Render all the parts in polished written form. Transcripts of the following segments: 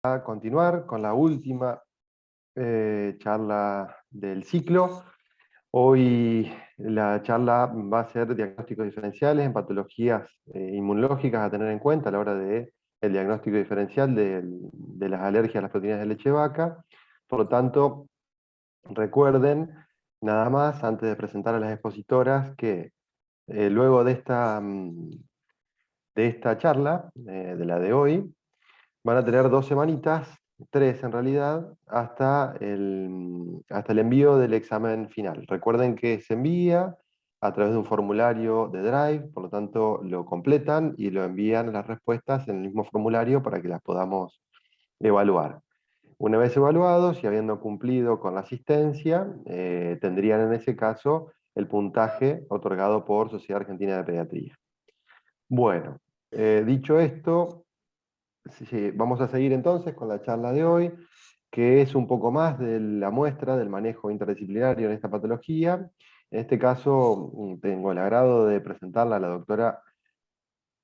A continuar con la última charla del ciclo. Hoy la charla va a ser diagnósticos diferenciales en patologías inmunológicas a tener en cuenta a la hora de el diagnóstico diferencial de las alergias a las proteínas de leche de vaca. Por lo tanto, recuerden, nada más, antes de presentar a las expositoras, que luego de esta charla, de la de hoy, van a tener 2 semanitas, 3 en realidad, hasta el envío del examen final. Recuerden que se envía a través de un formulario de Drive, por lo tanto lo completan y lo envían las respuestas en el mismo formulario para que las podamos evaluar. Una vez evaluados y habiendo cumplido con la asistencia, tendrían en ese caso el puntaje otorgado por Sociedad Argentina de Pediatría. Bueno, dicho esto, sí, vamos a seguir entonces con la charla de hoy, que es un poco más de la muestra del manejo interdisciplinario en esta patología. En este caso, tengo el agrado de presentarla a la doctora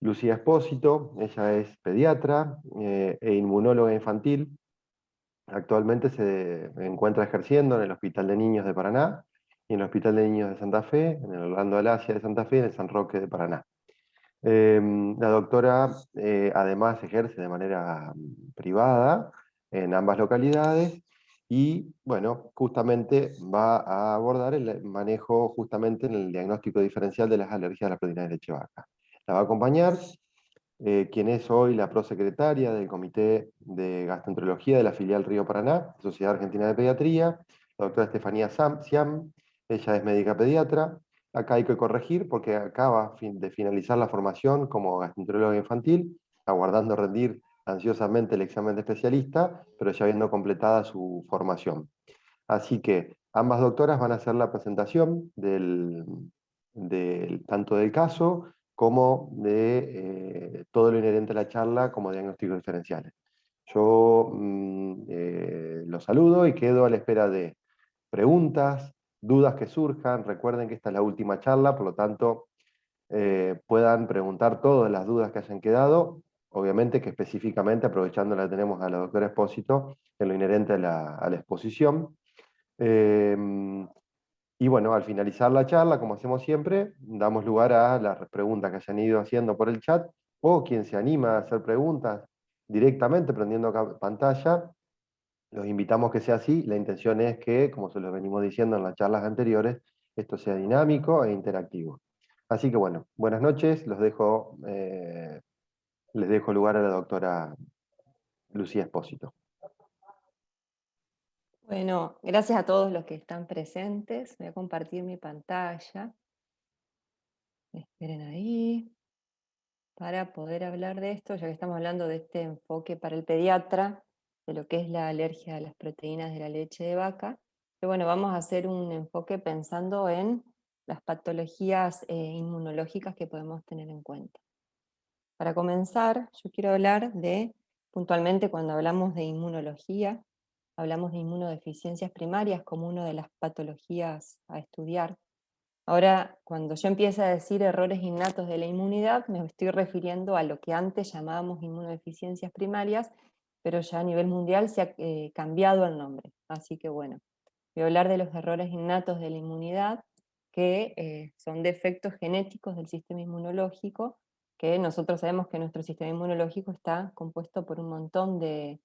Lucía Espósito. Ella es pediatra e inmunóloga infantil. Actualmente se encuentra ejerciendo en el Hospital de Niños de Paraná y en el Hospital de Niños de Santa Fe, en el Orlando Alasia de Santa Fe y en el San Roque de Paraná. La doctora además ejerce de manera privada en ambas localidades y, bueno, justamente va a abordar el manejo justamente en el diagnóstico diferencial de las alergias a las proteínas de leche de vaca. La va a acompañar quien es hoy la prosecretaria del Comité de Gastroenterología de la filial Río Paraná, Sociedad Argentina de Pediatría, la doctora Estefanía Siam. Ella es médica pediatra. Acá hay que corregir porque acaba de finalizar la formación como gastroenteróloga infantil, aguardando rendir ansiosamente el examen de especialista, pero ya habiendo completada su formación. Así que ambas doctoras van a hacer la presentación tanto del caso como de todo lo inherente a la charla como diagnósticos diferenciales. Yo los saludo y quedo a la espera de preguntas, dudas que surjan. Recuerden que esta es la última charla, por lo tanto puedan preguntar todas las dudas que hayan quedado. Obviamente que específicamente, aprovechando la tenemos a la doctora Espósito, en lo inherente a la exposición. Eh, y bueno, al finalizar la charla, como hacemos siempre, damos lugar a las preguntas que hayan ido haciendo por el chat, o quien se anima a hacer preguntas directamente prendiendo acá pantalla, los invitamos que sea así. La intención es que, como se lo venimos diciendo en las charlas anteriores, esto sea dinámico e interactivo. Así que bueno, buenas noches, les dejo lugar a la doctora Lucía Espósito. Bueno, gracias a todos los que están presentes. Voy a compartir mi pantalla. Esperen ahí para poder hablar de esto, ya que estamos hablando de este enfoque para el pediatra, de lo que es la alergia a las proteínas de la leche de vaca. Y bueno, vamos a hacer un enfoque pensando en las patologías inmunológicas que podemos tener en cuenta. Para comenzar, yo quiero hablar de, puntualmente cuando hablamos de inmunología, hablamos de inmunodeficiencias primarias como una de las patologías a estudiar. Ahora, cuando yo empiezo a decir errores innatos de la inmunidad, me estoy refiriendo a lo que antes llamábamos inmunodeficiencias primarias, pero ya a nivel mundial se ha cambiado el nombre. Así que bueno, voy a hablar de los errores innatos de la inmunidad, que son defectos genéticos del sistema inmunológico, que nosotros sabemos que nuestro sistema inmunológico está compuesto por un montón de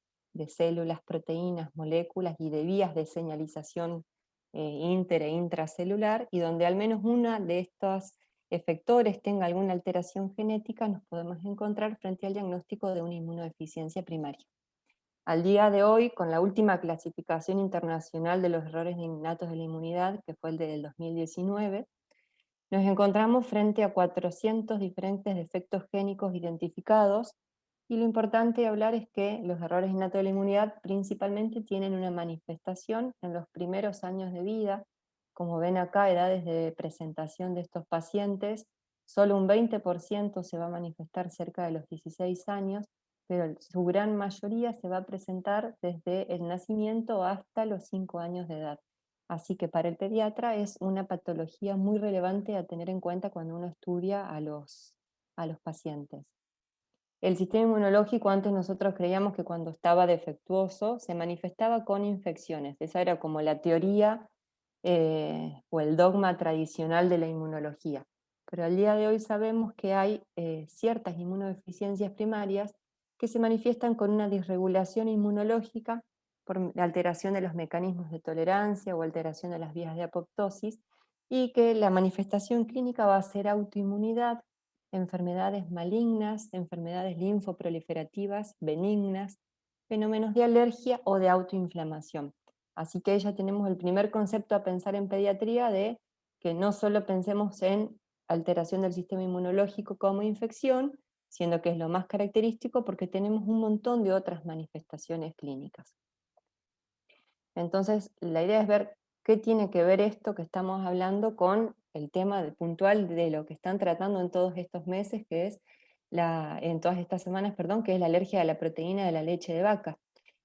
células, proteínas, moléculas y de vías de señalización inter e intracelular, y donde al menos una de estos efectores tenga alguna alteración genética, nos podemos encontrar frente al diagnóstico de una inmunodeficiencia primaria. Al día de hoy, con la última clasificación internacional de los errores innatos de la inmunidad, que fue el del 2019, nos encontramos frente a 400 diferentes defectos génicos identificados, y lo importante de hablar es que los errores innatos de la inmunidad principalmente tienen una manifestación en los primeros años de vida. Como ven acá, edades de presentación de estos pacientes, solo un 20% se va a manifestar cerca de los 16 años, pero su gran mayoría se va a presentar desde el nacimiento hasta los 5 años de edad. Así que para el pediatra es una patología muy relevante a tener en cuenta cuando uno estudia a los pacientes. el sistema inmunológico antes nosotros creíamos que cuando estaba defectuoso se manifestaba con infecciones. Esa era como la teoría o el dogma tradicional de la inmunología. Pero al día de hoy sabemos que hay ciertas inmunodeficiencias primarias que se manifiestan con una disregulación inmunológica por alteración de los mecanismos de tolerancia o alteración de las vías de apoptosis, y que la manifestación clínica va a ser autoinmunidad, enfermedades malignas, enfermedades linfoproliferativas benignas, fenómenos de alergia o de autoinflamación. Así que ya tenemos el primer concepto a pensar en pediatría de que no solo pensemos en alteración del sistema inmunológico como infección, siendo que es lo más característico porque tenemos un montón de otras manifestaciones clínicas. Entonces, la idea es ver qué tiene que ver esto que estamos hablando con el tema puntual de lo que están tratando en todos estos meses, que es en todas estas semanas, perdón, que es la alergia a la proteína de la leche de vaca.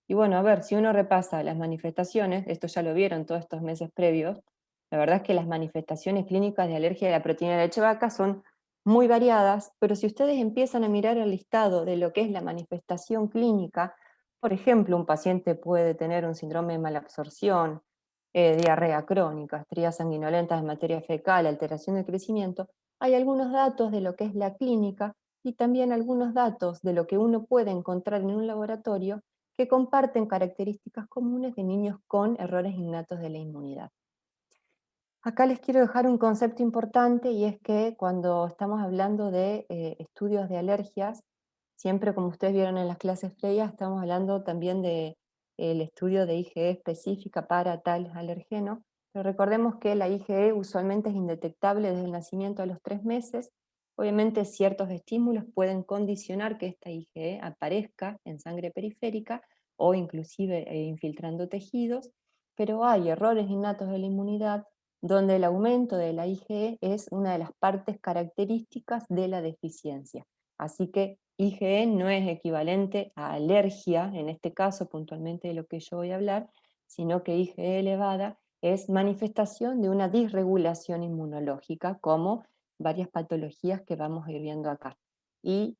Y bueno, a ver, si uno repasa las manifestaciones, esto ya lo vieron todos estos meses previos, la verdad es que las manifestaciones clínicas de alergia a la proteína de la leche de vaca son muy variadas, pero si ustedes empiezan a mirar el listado de lo que es la manifestación clínica, por ejemplo, un paciente puede tener un síndrome de malabsorción, diarrea crónica, estrías sanguinolentas de materia fecal, alteración del crecimiento. Hay algunos datos de lo que es la clínica y también algunos datos de lo que uno puede encontrar en un laboratorio que comparten características comunes de niños con errores innatos de la inmunidad. Acá les quiero dejar un concepto importante, y es que cuando estamos hablando de estudios de alergias, siempre, como ustedes vieron en las clases previas, estamos hablando también de el estudio de IgE específica para tal alergeno, pero recordemos que la IgE usualmente es indetectable desde el nacimiento a los 3 meses. Obviamente ciertos estímulos pueden condicionar que esta IgE aparezca en sangre periférica o inclusive infiltrando tejidos, pero hay errores innatos de la inmunidad donde el aumento de la IgE es una de las partes características de la deficiencia. Así que IgE no es equivalente a alergia, en este caso puntualmente de lo que yo voy a hablar, sino que IgE elevada es manifestación de una disregulación inmunológica, como varias patologías que vamos a ir viendo acá. Y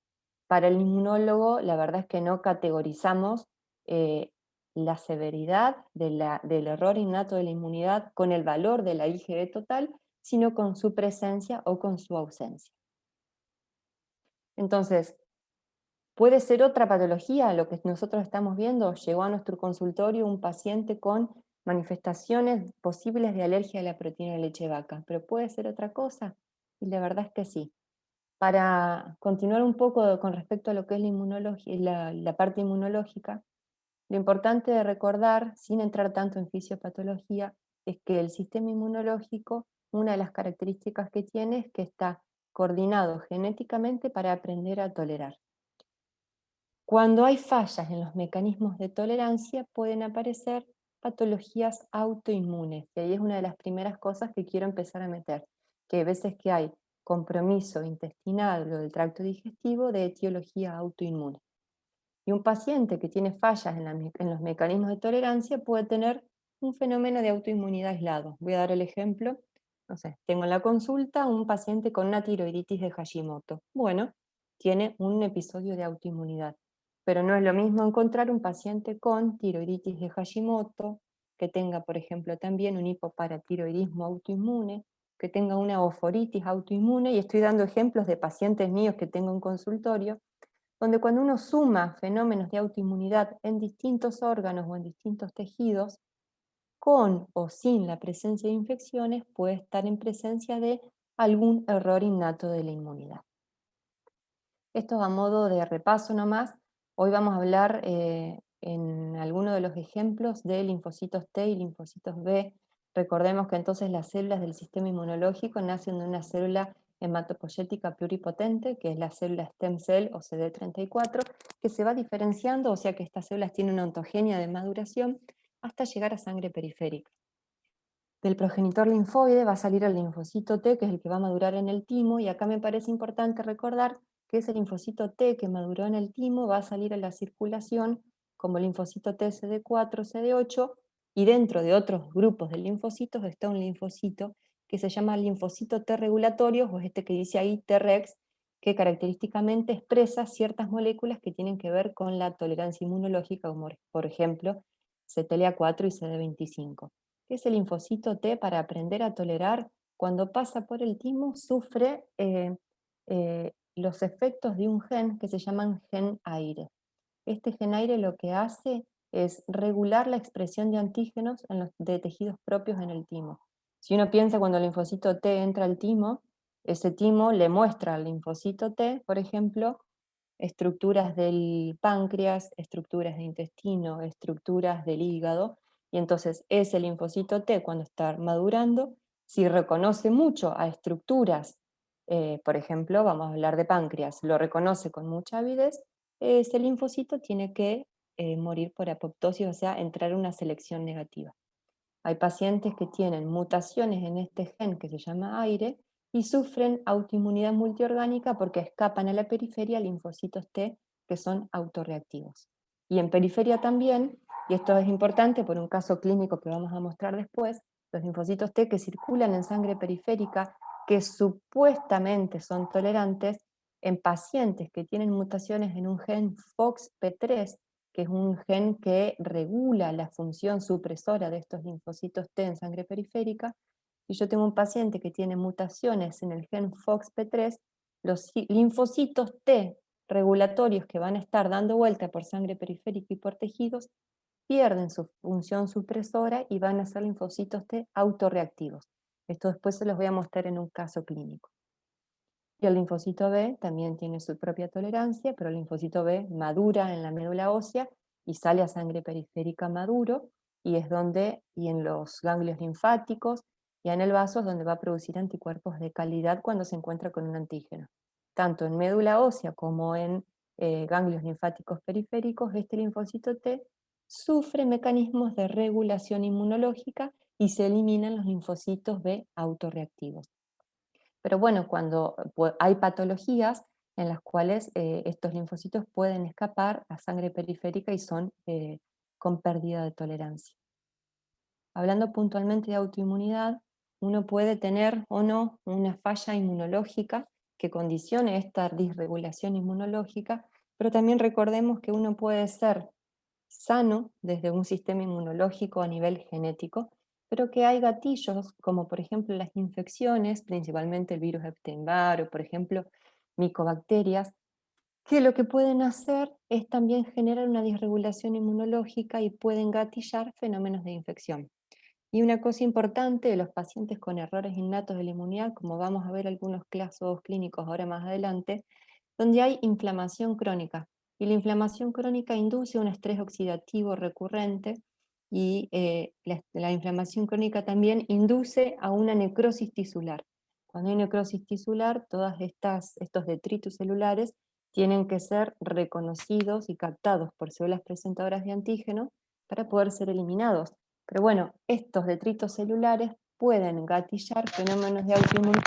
para el inmunólogo, la verdad es que no categorizamos eh, la severidad del error innato de la inmunidad con el valor de la IgE total, sino con su presencia o con su ausencia. Entonces, puede ser otra patología lo que nosotros estamos viendo. Llegó a nuestro consultorio un paciente con manifestaciones posibles de alergia a la proteína de leche de vaca, pero puede ser otra cosa, y la verdad es que sí. Para continuar un poco con respecto a lo que es la parte inmunológica, lo importante de recordar, sin entrar tanto en fisiopatología, es que el sistema inmunológico, una de las características que tiene es que está coordinado genéticamente para aprender a tolerar. Cuando hay fallas en los mecanismos de tolerancia, pueden aparecer patologías autoinmunes, y ahí es una de las primeras cosas que quiero empezar a meter, que hay veces que hay compromiso intestinal o del tracto digestivo de etiología autoinmune. Y un paciente que tiene fallas en los mecanismos de tolerancia puede tener un fenómeno de autoinmunidad aislado. Voy a dar el ejemplo. No sé, tengo en la consulta un paciente con una tiroiditis de Hashimoto. Bueno, tiene un episodio de autoinmunidad. Pero no es lo mismo encontrar un paciente con tiroiditis de Hashimoto, que tenga, por ejemplo, también un hipoparatiroidismo autoinmune, que tenga una oforitis autoinmune, y estoy dando ejemplos de pacientes míos que tengo en consultorio, donde cuando uno suma fenómenos de autoinmunidad en distintos órganos o en distintos tejidos, con o sin la presencia de infecciones, puede estar en presencia de algún error innato de la inmunidad. Esto a modo de repaso nomás. Hoy vamos a hablar en algunos de los ejemplos de linfocitos T y linfocitos B. Recordemos que entonces las células del sistema inmunológico nacen de una célula hematopoyética pluripotente, que es la célula stem cell o CD34, que se va diferenciando, o sea que estas células tienen una ontogenia de maduración hasta llegar a sangre periférica. Del progenitor linfoide va a salir el linfocito T, que es el que va a madurar en el timo, y acá me parece importante recordar que ese linfocito T que maduró en el timo va a salir a la circulación como linfocito T CD4, CD8, y dentro de otros grupos de linfocitos está un linfocito que se llama linfocito T regulatorio, o este que dice ahí T-rex, que característicamente expresa ciertas moléculas que tienen que ver con la tolerancia inmunológica, como por ejemplo CTLA4 y CD25. ¿Qué es el linfocito T? Para aprender a tolerar, cuando pasa por el timo, sufre los efectos de un gen que se llaman gen aire. Este gen aire lo que hace es regular la expresión de antígenos de tejidos propios en el timo. Si uno piensa cuando el linfocito T entra al timo, ese timo le muestra al linfocito T, por ejemplo, estructuras del páncreas, estructuras de intestino, estructuras del hígado, y entonces ese linfocito T, cuando está madurando, si reconoce mucho a estructuras, por ejemplo, vamos a hablar de páncreas, lo reconoce con mucha avidez, ese linfocito tiene que morir por apoptosis, o sea, entrar en una selección negativa. Hay pacientes que tienen mutaciones en este gen que se llama aire y sufren autoinmunidad multiorgánica porque escapan a la periferia linfocitos T que son autorreactivos. Y en periferia también, y esto es importante por un caso clínico que vamos a mostrar después, los linfocitos T que circulan en sangre periférica, que supuestamente son tolerantes, en pacientes que tienen mutaciones en un gen FOXP3, que es un gen que regula la función supresora de estos linfocitos T en sangre periférica, y yo tengo un paciente que tiene mutaciones en el gen FOXP3, los linfocitos T regulatorios que van a estar dando vuelta por sangre periférica y por tejidos, pierden su función supresora y van a ser linfocitos T autorreactivos. Esto después se los voy a mostrar en un caso clínico. Y el linfocito B también tiene su propia tolerancia, pero el linfocito B madura en la médula ósea y sale a sangre periférica maduro, y es donde, y en los ganglios linfáticos, y en el vaso es donde va a producir anticuerpos de calidad cuando se encuentra con un antígeno. Tanto en médula ósea como en ganglios linfáticos periféricos, este linfocito T sufre mecanismos de regulación inmunológica y se eliminan los linfocitos B autorreactivos. Pero bueno, cuando hay patologías en las cuales estos linfocitos pueden escapar a sangre periférica y son con pérdida de tolerancia. Hablando puntualmente de autoinmunidad, uno puede tener o no una falla inmunológica que condicione esta disregulación inmunológica, pero también recordemos que uno puede ser sano desde un sistema inmunológico a nivel genético, pero que hay gatillos, como por ejemplo las infecciones, principalmente el virus Epstein-Barr o por ejemplo micobacterias, que lo que pueden hacer es también generar una disregulación inmunológica y pueden gatillar fenómenos de infección. Y una cosa importante de los pacientes con errores innatos de la inmunidad, como vamos a ver algunos casos clínicos ahora más adelante, donde hay inflamación crónica. Y la inflamación crónica induce un estrés oxidativo recurrente y la inflamación crónica también induce a una necrosis tisular. Cuando hay necrosis tisular, todos estos detritus celulares tienen que ser reconocidos y captados por células presentadoras de antígeno para poder ser eliminados. Pero bueno, estos detritos celulares pueden gatillar fenómenos de autoinmunidad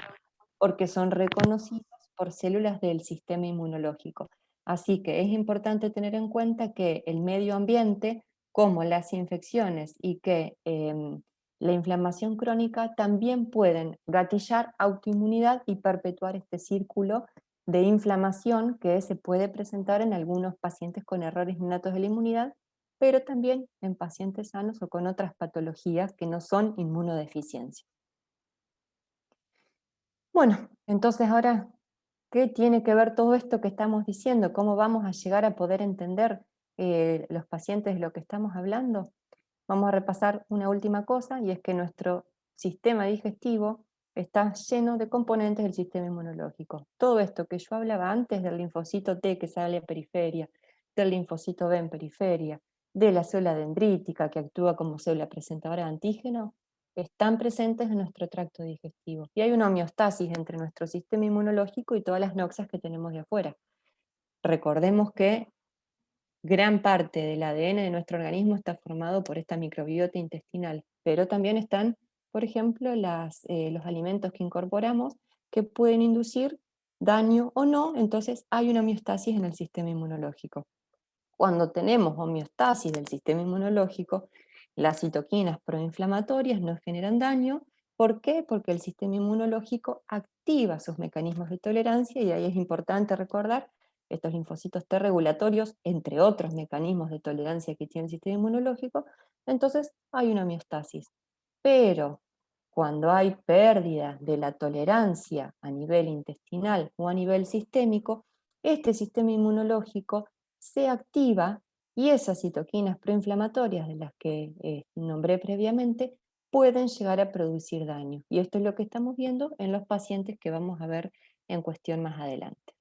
porque son reconocidos por células del sistema inmunológico. Así que es importante tener en cuenta que el medio ambiente, como las infecciones y que la inflamación crónica también pueden gatillar autoinmunidad y perpetuar este círculo de inflamación que se puede presentar en algunos pacientes con errores innatos de la inmunidad, pero también en pacientes sanos o con otras patologías que no son inmunodeficiencias. Bueno, entonces ahora, ¿qué tiene que ver todo esto que estamos diciendo? ¿Cómo vamos a llegar a poder entender los pacientes de lo que estamos hablando? Vamos a repasar una última cosa, y es que nuestro sistema digestivo está lleno de componentes del sistema inmunológico. Todo esto que yo hablaba antes del linfocito T que sale a periferia, del linfocito B en periferia, de la célula dendrítica que actúa como célula presentadora de antígeno, están presentes en nuestro tracto digestivo. Y hay una homeostasis entre nuestro sistema inmunológico y todas las noxas que tenemos de afuera. Recordemos que gran parte del ADN de nuestro organismo está formado por esta microbiota intestinal, pero también están, por ejemplo, los alimentos que incorporamos que pueden inducir daño o no, entonces hay una homeostasis en el sistema inmunológico. Cuando tenemos homeostasis del sistema inmunológico, las citoquinas proinflamatorias no generan daño ¿Por qué? Porque el sistema inmunológico activa sus mecanismos de tolerancia y ahí es importante recordar estos linfocitos T regulatorios, entre otros mecanismos de tolerancia que tiene el sistema inmunológico, entonces hay una homeostasis. Pero cuando hay pérdida de la tolerancia a nivel intestinal o a nivel sistémico, este sistema inmunológico se activa y esas citoquinas proinflamatorias de las que nombré previamente pueden llegar a producir daño. Y esto es lo que estamos viendo en los pacientes que vamos a ver en cuestión más adelante.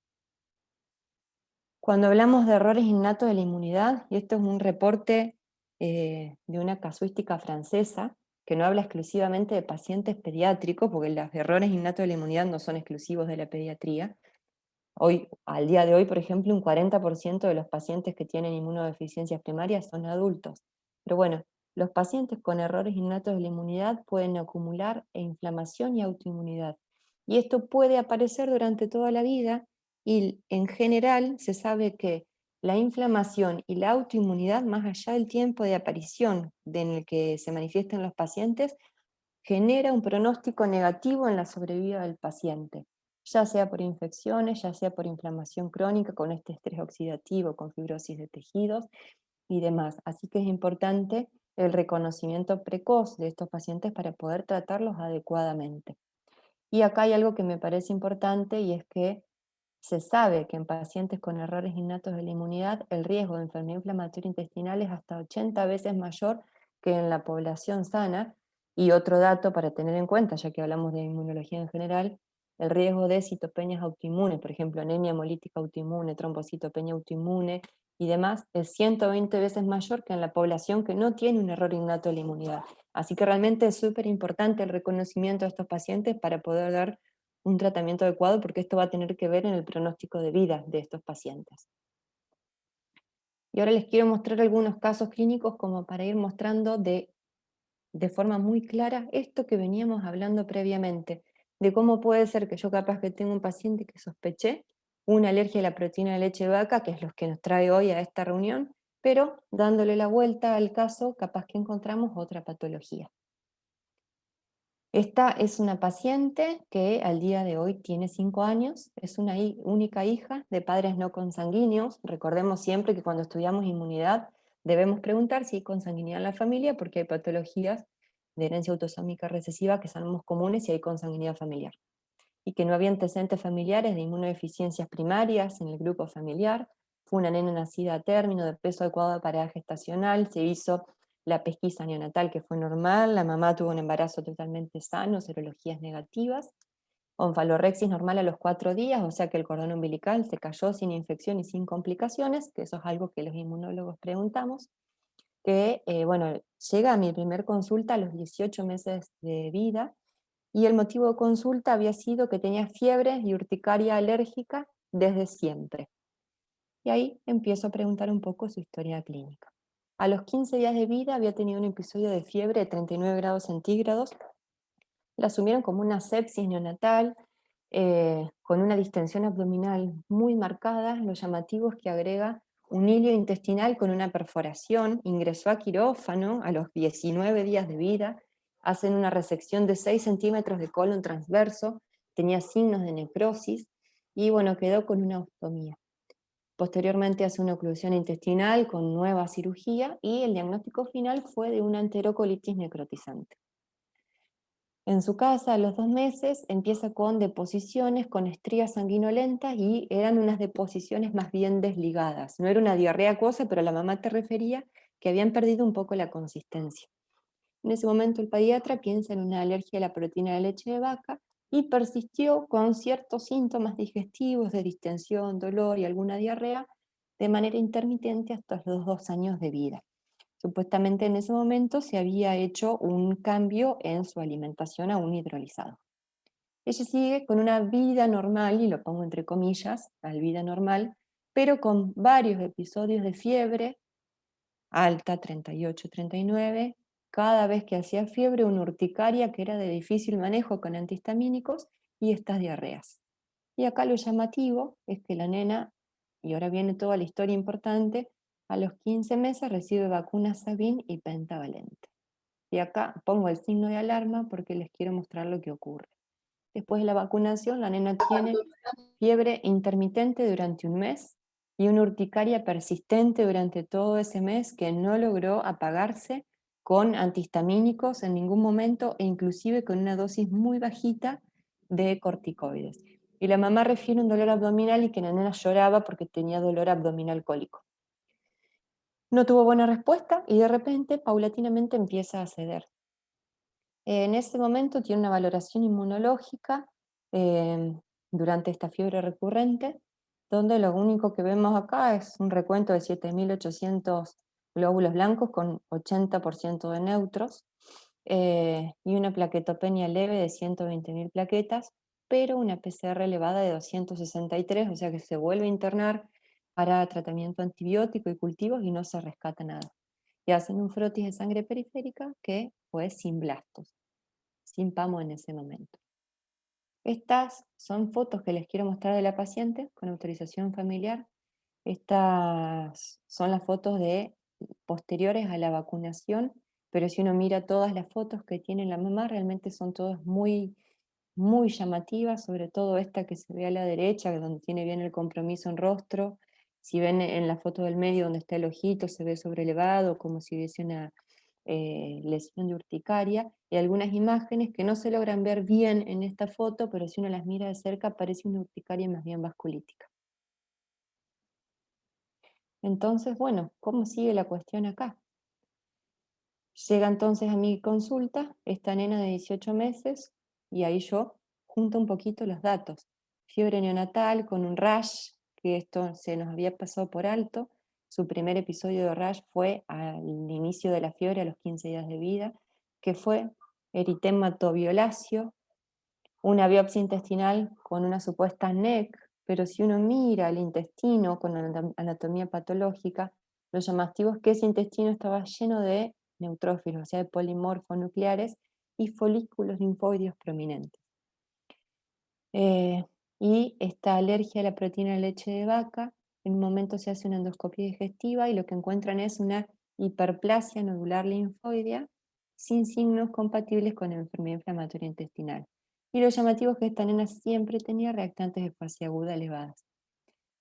Cuando hablamos de errores innatos de la inmunidad, y esto es un reporte de una casuística francesa, que no habla exclusivamente de pacientes pediátricos, porque los errores innatos de la inmunidad no son exclusivos de la pediatría. Hoy, al día de hoy, por ejemplo, un 40% de los pacientes que tienen inmunodeficiencias primarias son adultos. Pero bueno, los pacientes con errores innatos de la inmunidad pueden acumular inflamación y autoinmunidad. Y esto puede aparecer durante toda la vida y en general se sabe que la inflamación y la autoinmunidad, más allá del tiempo de aparición en el que se manifiestan los pacientes, genera un pronóstico negativo en la sobrevida del paciente, ya sea por infecciones, ya sea por inflamación crónica con este estrés oxidativo, con fibrosis de tejidos y demás. Así que es importante el reconocimiento precoz de estos pacientes para poder tratarlos adecuadamente. Y acá hay algo que me parece importante y es que se sabe que en pacientes con errores innatos de la inmunidad el riesgo de enfermedad inflamatoria intestinal es hasta 80 veces mayor que en la población sana. Y otro dato para tener en cuenta, ya que hablamos de inmunología en general, el riesgo de citopenias autoinmunes, por ejemplo, anemia hemolítica autoinmune, trombocitopenia autoinmune y demás, es 120 veces mayor que en la población que no tiene un error innato de la inmunidad. Así que realmente es súper importante el reconocimiento de estos pacientes para poder dar un tratamiento adecuado, porque esto va a tener que ver en el pronóstico de vida de estos pacientes. Y ahora les quiero mostrar algunos casos clínicos como para ir mostrando de forma muy clara esto que veníamos hablando previamente, de cómo puede ser que yo capaz que tengo un paciente que sospeché una alergia a la proteína de leche de vaca, que es lo que nos trae hoy a esta reunión, pero dándole la vuelta al caso, capaz que encontramos otra patología. Esta es una paciente que al día de hoy tiene 5 años, es una única hija de padres no consanguíneos. Recordemos siempre que cuando estudiamos inmunidad debemos preguntar si hay consanguinidad en la familia, porque hay patologías de herencia autosómica recesiva que son más comunes si hay consanguinidad familiar. Y que no había antecedentes familiares de inmunodeficiencias primarias en el grupo familiar. Fue una nena nacida a término, de peso adecuado para edad gestacional, se hizo la pesquisa neonatal que fue normal, la mamá tuvo un embarazo totalmente sano, serologías negativas, onfalorexis normal a los 4 días, o sea que el cordón umbilical se cayó sin infección y sin complicaciones, que eso es algo que los inmunólogos preguntamos, que bueno, llega a mi primer consulta a los 18 meses de vida, y el motivo de consulta había sido que tenía fiebre y urticaria alérgica desde siempre. Y ahí empiezo a preguntar un poco su historia clínica. A los 15 días de vida había tenido un episodio de fiebre de 39 grados centígrados. La asumieron como una sepsis neonatal, con una distensión abdominal muy marcada. Lo llamativo es que agrega un hilo intestinal con una perforación. Ingresó a quirófano a los 19 días de vida. Hacen una resección de 6 centímetros de colon transverso. Tenía signos de necrosis y bueno, quedó con una ostomía. Posteriormente hace una oclusión intestinal con nueva cirugía y el diagnóstico final fue de una enterocolitis necrotizante. En su casa, a los 2 meses, empieza con deposiciones, con estrías sanguinolentas y eran unas deposiciones más bien desligadas. No era una diarrea acuosa, pero la mamá te refería que habían perdido un poco la consistencia. En ese momento el pediatra piensa en una alergia a la proteína de leche de vaca y persistió con ciertos síntomas digestivos de distensión, dolor y alguna diarrea de manera intermitente hasta los 2 años de vida. Supuestamente en ese momento se había hecho un cambio en su alimentación a un hidrolizado. Ella sigue con una vida normal, y lo pongo entre comillas, la vida normal, pero con varios episodios de fiebre alta, 38, 39, cada vez que hacía fiebre, una urticaria que era de difícil manejo con antihistamínicos y estas diarreas. Y acá lo llamativo es que la nena, y ahora viene toda la historia importante, a los 15 meses recibe vacunas Sabin y pentavalente. Y acá pongo el signo de alarma porque les quiero mostrar lo que ocurre. Después de la vacunación, la nena tiene fiebre intermitente durante un mes y una urticaria persistente durante todo ese mes que no logró apagarse con antihistamínicos en ningún momento e inclusive con una dosis muy bajita de corticoides. Y la mamá refiere un dolor abdominal y que la nena lloraba porque tenía dolor abdominal cólico. No tuvo buena respuesta y de repente, paulatinamente, empieza a ceder. En ese momento tiene una valoración inmunológica eh, durante esta fiebre recurrente, donde lo único que vemos acá es un recuento de 7.800 glóbulos blancos con 80% de neutros y una plaquetopenia leve de 120.000 plaquetas, pero una PCR elevada de 263, o sea que se vuelve a internar para tratamiento antibiótico y cultivos y no se rescata nada. Y hacen un frotis de sangre periférica que fue sin blastos, sin PAMO en ese momento. Estas son fotos que les quiero mostrar de la paciente con autorización familiar. Estas son las fotos de posteriores a la vacunación, pero si uno mira todas las fotos que tiene la mamá, realmente son todas muy, muy llamativas, sobre todo esta que se ve a la derecha, donde tiene bien el compromiso en rostro. Si ven en la foto del medio donde está el ojito, se ve sobrelevado, como si hubiese una lesión de urticaria, y algunas imágenes que no se logran ver bien en esta foto, pero si uno las mira de cerca parece una urticaria más bien vasculítica. Entonces, bueno, ¿cómo sigue la cuestión acá? Llega entonces a mi consulta esta nena de 18 meses y ahí yo junto un poquito los datos. Fiebre neonatal con un rash, que esto se nos había pasado por alto. Su primer episodio de rash fue al inicio de la fiebre, a los 15 días de vida, que fue eritema violáceo, una biopsia intestinal con una supuesta NEC, pero si uno mira el intestino con anatomía patológica, lo llamativo es que ese intestino estaba lleno de neutrófilos, o sea, de polimorfonucleares y folículos linfoideos prominentes. Y esta alergia a la proteína de leche de vaca, en un momento se hace una endoscopia digestiva y lo que encuentran es una hiperplasia nodular linfoidea sin signos compatibles con la enfermedad inflamatoria intestinal. Y lo llamativo es que esta nena siempre tenía reactantes de fase aguda elevadas.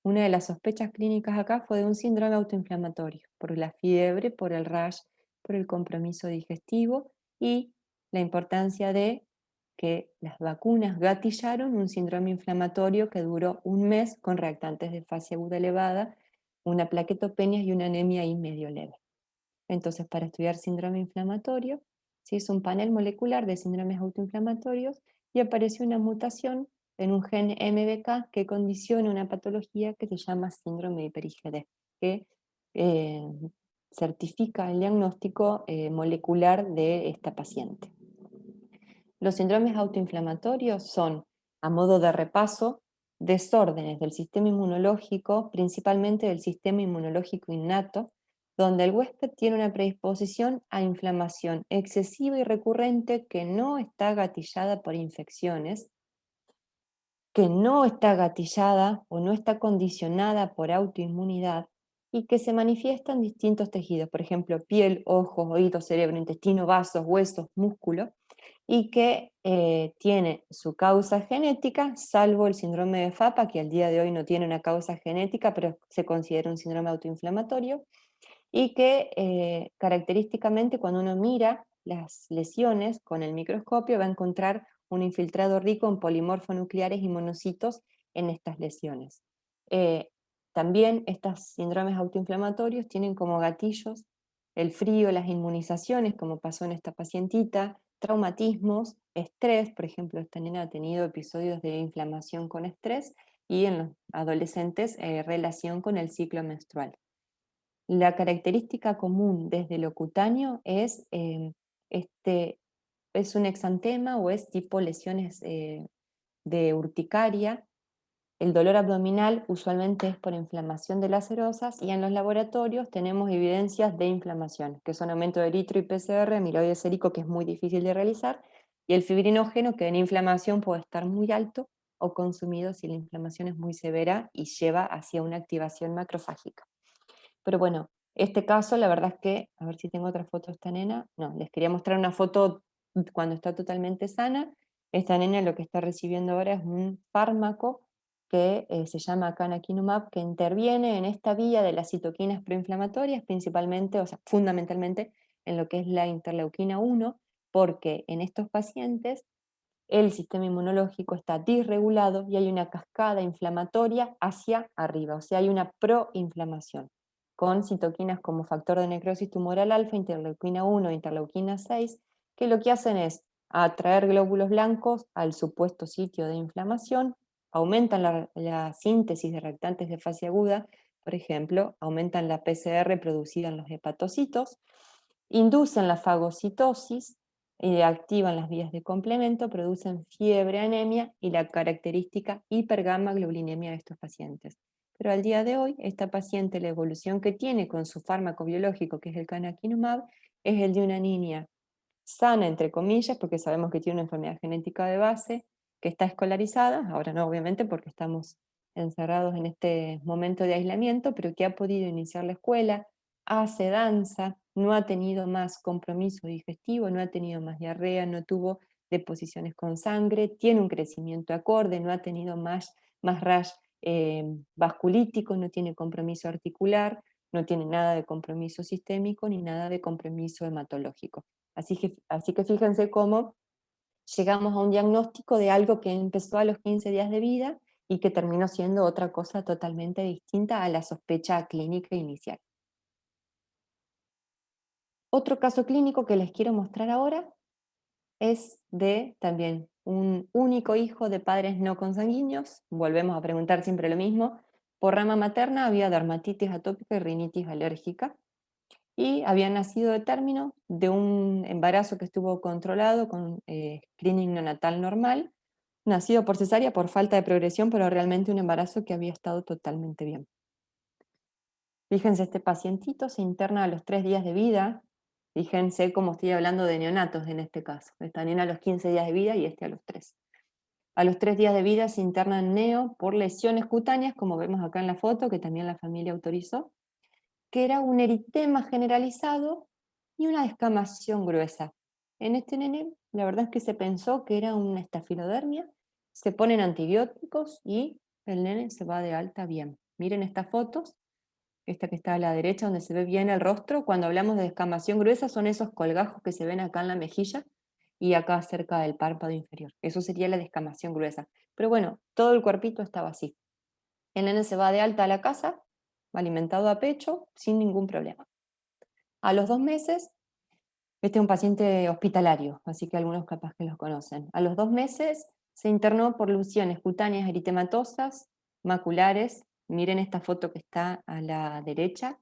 Una de las sospechas clínicas acá fue de un síndrome autoinflamatorio, por la fiebre, por el rash, por el compromiso digestivo y la importancia de que las vacunas gatillaron un síndrome inflamatorio que duró un mes con reactantes de fase aguda elevada, una plaquetopenia y una anemia ahí medio leve. Entonces, para estudiar síndrome inflamatorio, se hizo un panel molecular de síndromes autoinflamatorios y apareció una mutación en un gen MBK que condiciona una patología que se llama síndrome de hiper-IgD, que eh, certifica el diagnóstico molecular de esta paciente. Los síndromes autoinflamatorios son, a modo de repaso, desórdenes del sistema inmunológico, principalmente del sistema inmunológico innato, donde el huésped tiene una predisposición a inflamación excesiva y recurrente que no está gatillada por infecciones, que no está gatillada o no está condicionada por autoinmunidad y que se manifiesta en distintos tejidos, por ejemplo, piel, ojos, oídos, cerebro, intestino, vasos, huesos, músculo, y que tiene su causa genética, salvo el síndrome de FAPA, que al día de hoy no tiene una causa genética, pero se considera un síndrome autoinflamatorio, y que característicamente cuando uno mira las lesiones con el microscopio va a encontrar un infiltrado rico en polimorfonucleares y monocitos en estas lesiones. Eh, También estos síndromes autoinflamatorios tienen como gatillos el frío, las inmunizaciones, como pasó en esta pacientita, traumatismos, estrés, por ejemplo, esta nena ha tenido episodios de inflamación con estrés y en los adolescentes relación con el ciclo menstrual. La característica común desde lo cutáneo es un exantema o es tipo lesiones de urticaria. El dolor abdominal usualmente es por inflamación de las serosas y en los laboratorios tenemos evidencias de inflamación, que son aumento de eritro y PCR, amiloide sérico, que es muy difícil de realizar, y el fibrinógeno, que en inflamación puede estar muy alto o consumido si la inflamación es muy severa y lleva hacia una activación macrofágica. Pero bueno, Este caso, la verdad es que, a ver si tengo otra foto de esta nena, no, les quería mostrar una foto cuando está totalmente sana. Esta nena lo que está recibiendo ahora es un fármaco que se llama canakinumab, que interviene en esta vía de las citoquinas proinflamatorias, principalmente, o sea, fundamentalmente en lo que es la interleuquina 1, porque en estos pacientes el sistema inmunológico está disregulado y hay una cascada inflamatoria hacia arriba, o sea, hay una proinflamación, con citoquinas como factor de necrosis tumoral alfa, interleuquina 1, interleuquina 6, que lo que hacen es atraer glóbulos blancos al supuesto sitio de inflamación, aumentan la síntesis de reactantes de fase aguda, por ejemplo, aumentan la PCR producida en los hepatocitos, inducen la fagocitosis, activan las vías de complemento, producen fiebre, anemia y la característica hipergamma-globulinemia de estos pacientes. Pero al día de hoy, esta paciente, la evolución que tiene con su fármaco biológico, que es el canakinumab, es el de una niña sana, entre comillas, porque sabemos que tiene una enfermedad genética de base, que está escolarizada, ahora no obviamente porque estamos encerrados en este momento de aislamiento, pero que ha podido iniciar la escuela, hace danza, no ha tenido más compromiso digestivo, no ha tenido más diarrea, no tuvo deposiciones con sangre, tiene un crecimiento acorde, no ha tenido más rash vasculítico, no tiene compromiso articular, no tiene nada de compromiso sistémico ni nada de compromiso hematológico. Así que fíjense cómo llegamos a un diagnóstico de algo que empezó a los 15 días de vida y que terminó siendo otra cosa totalmente distinta a la sospecha clínica inicial. Otro caso clínico que les quiero mostrar ahora es de también un único hijo de padres no consanguíneos, volvemos a preguntar siempre lo mismo, por rama materna había dermatitis atópica y rinitis alérgica, y había nacido de término de un embarazo que estuvo controlado con screening neonatal normal, nacido por cesárea por falta de progresión, pero realmente un embarazo que había estado totalmente bien. Fíjense, este pacientito se interna a los 3 días de vida. Fíjense cómo estoy hablando de neonatos en este caso. Esta nena a los 15 días de vida y este a los 3. A los 3 días de vida se interna en neo por lesiones cutáneas, como vemos acá en la foto, que también la familia autorizó, que era un eritema generalizado y una descamación gruesa. En este nene, la verdad es que se pensó que era una estafilodermia, se ponen antibióticos y el nene se va de alta bien. Miren estas fotos, esta que está a la derecha donde se ve bien el rostro. Cuando hablamos de descamación gruesa son esos colgajos que se ven acá en la mejilla y acá cerca del párpado inferior. Eso sería la descamación gruesa. Pero bueno, todo el cuerpito estaba así. El nene se va de alta a la casa, alimentado a pecho, sin ningún problema. A los 2 meses, este es un paciente hospitalario, así que algunos capaz que los conocen. A los 2 meses se internó por lesiones cutáneas eritematosas, maculares. Miren esta foto que está a la derecha.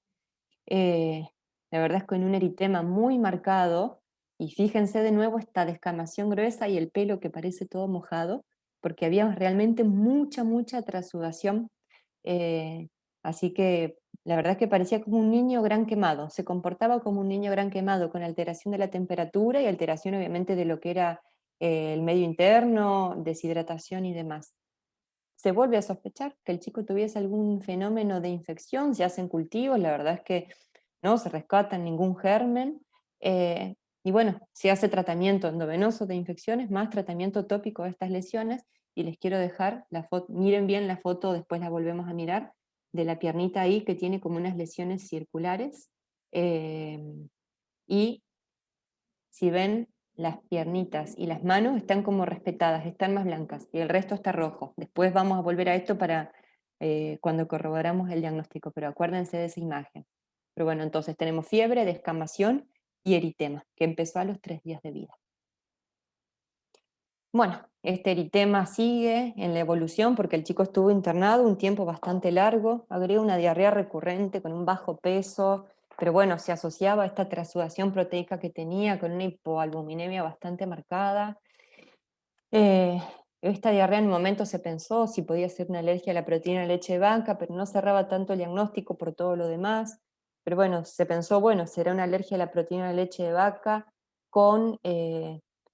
Eh, la verdad es que en un eritema muy marcado, y fíjense de nuevo esta descamación gruesa y el pelo que parece todo mojado, porque había realmente mucha trasudación, eh, así que la verdad es que parecía como un niño gran quemado, se comportaba como un niño gran quemado, con alteración de la temperatura y alteración obviamente de lo que era el medio interno, deshidratación y demás. Se vuelve a sospechar que el chico tuviese algún fenómeno de infección, se hacen cultivos, la verdad es que no se rescata ningún germen, y bueno, se hace tratamiento endovenoso de infecciones, más tratamiento tópico de estas lesiones, y les quiero dejar la foto, miren bien la foto, después la volvemos a mirar, de la piernita ahí que tiene como unas lesiones circulares, eh, y si ven, las piernitas y las manos están como respetadas, están más blancas y el resto está rojo. Después vamos a volver a esto para cuando corroboramos el diagnóstico, pero acuérdense de esa imagen. Pero bueno, entonces tenemos fiebre, descamación y eritema, que empezó a los 3 días de vida. Bueno, este eritema sigue en la evolución porque el chico estuvo internado un tiempo bastante largo, agrega una diarrea recurrente con un bajo peso, pero bueno, se asociaba a esta trasudación proteica que tenía con una hipoalbuminemia bastante marcada. Eh, Esta diarrea en un momento se pensó si podía ser una alergia a la proteína de leche de vaca, pero no cerraba tanto el diagnóstico por todo lo demás. Pero bueno, se pensó, bueno, será una alergia a la proteína de leche de vaca con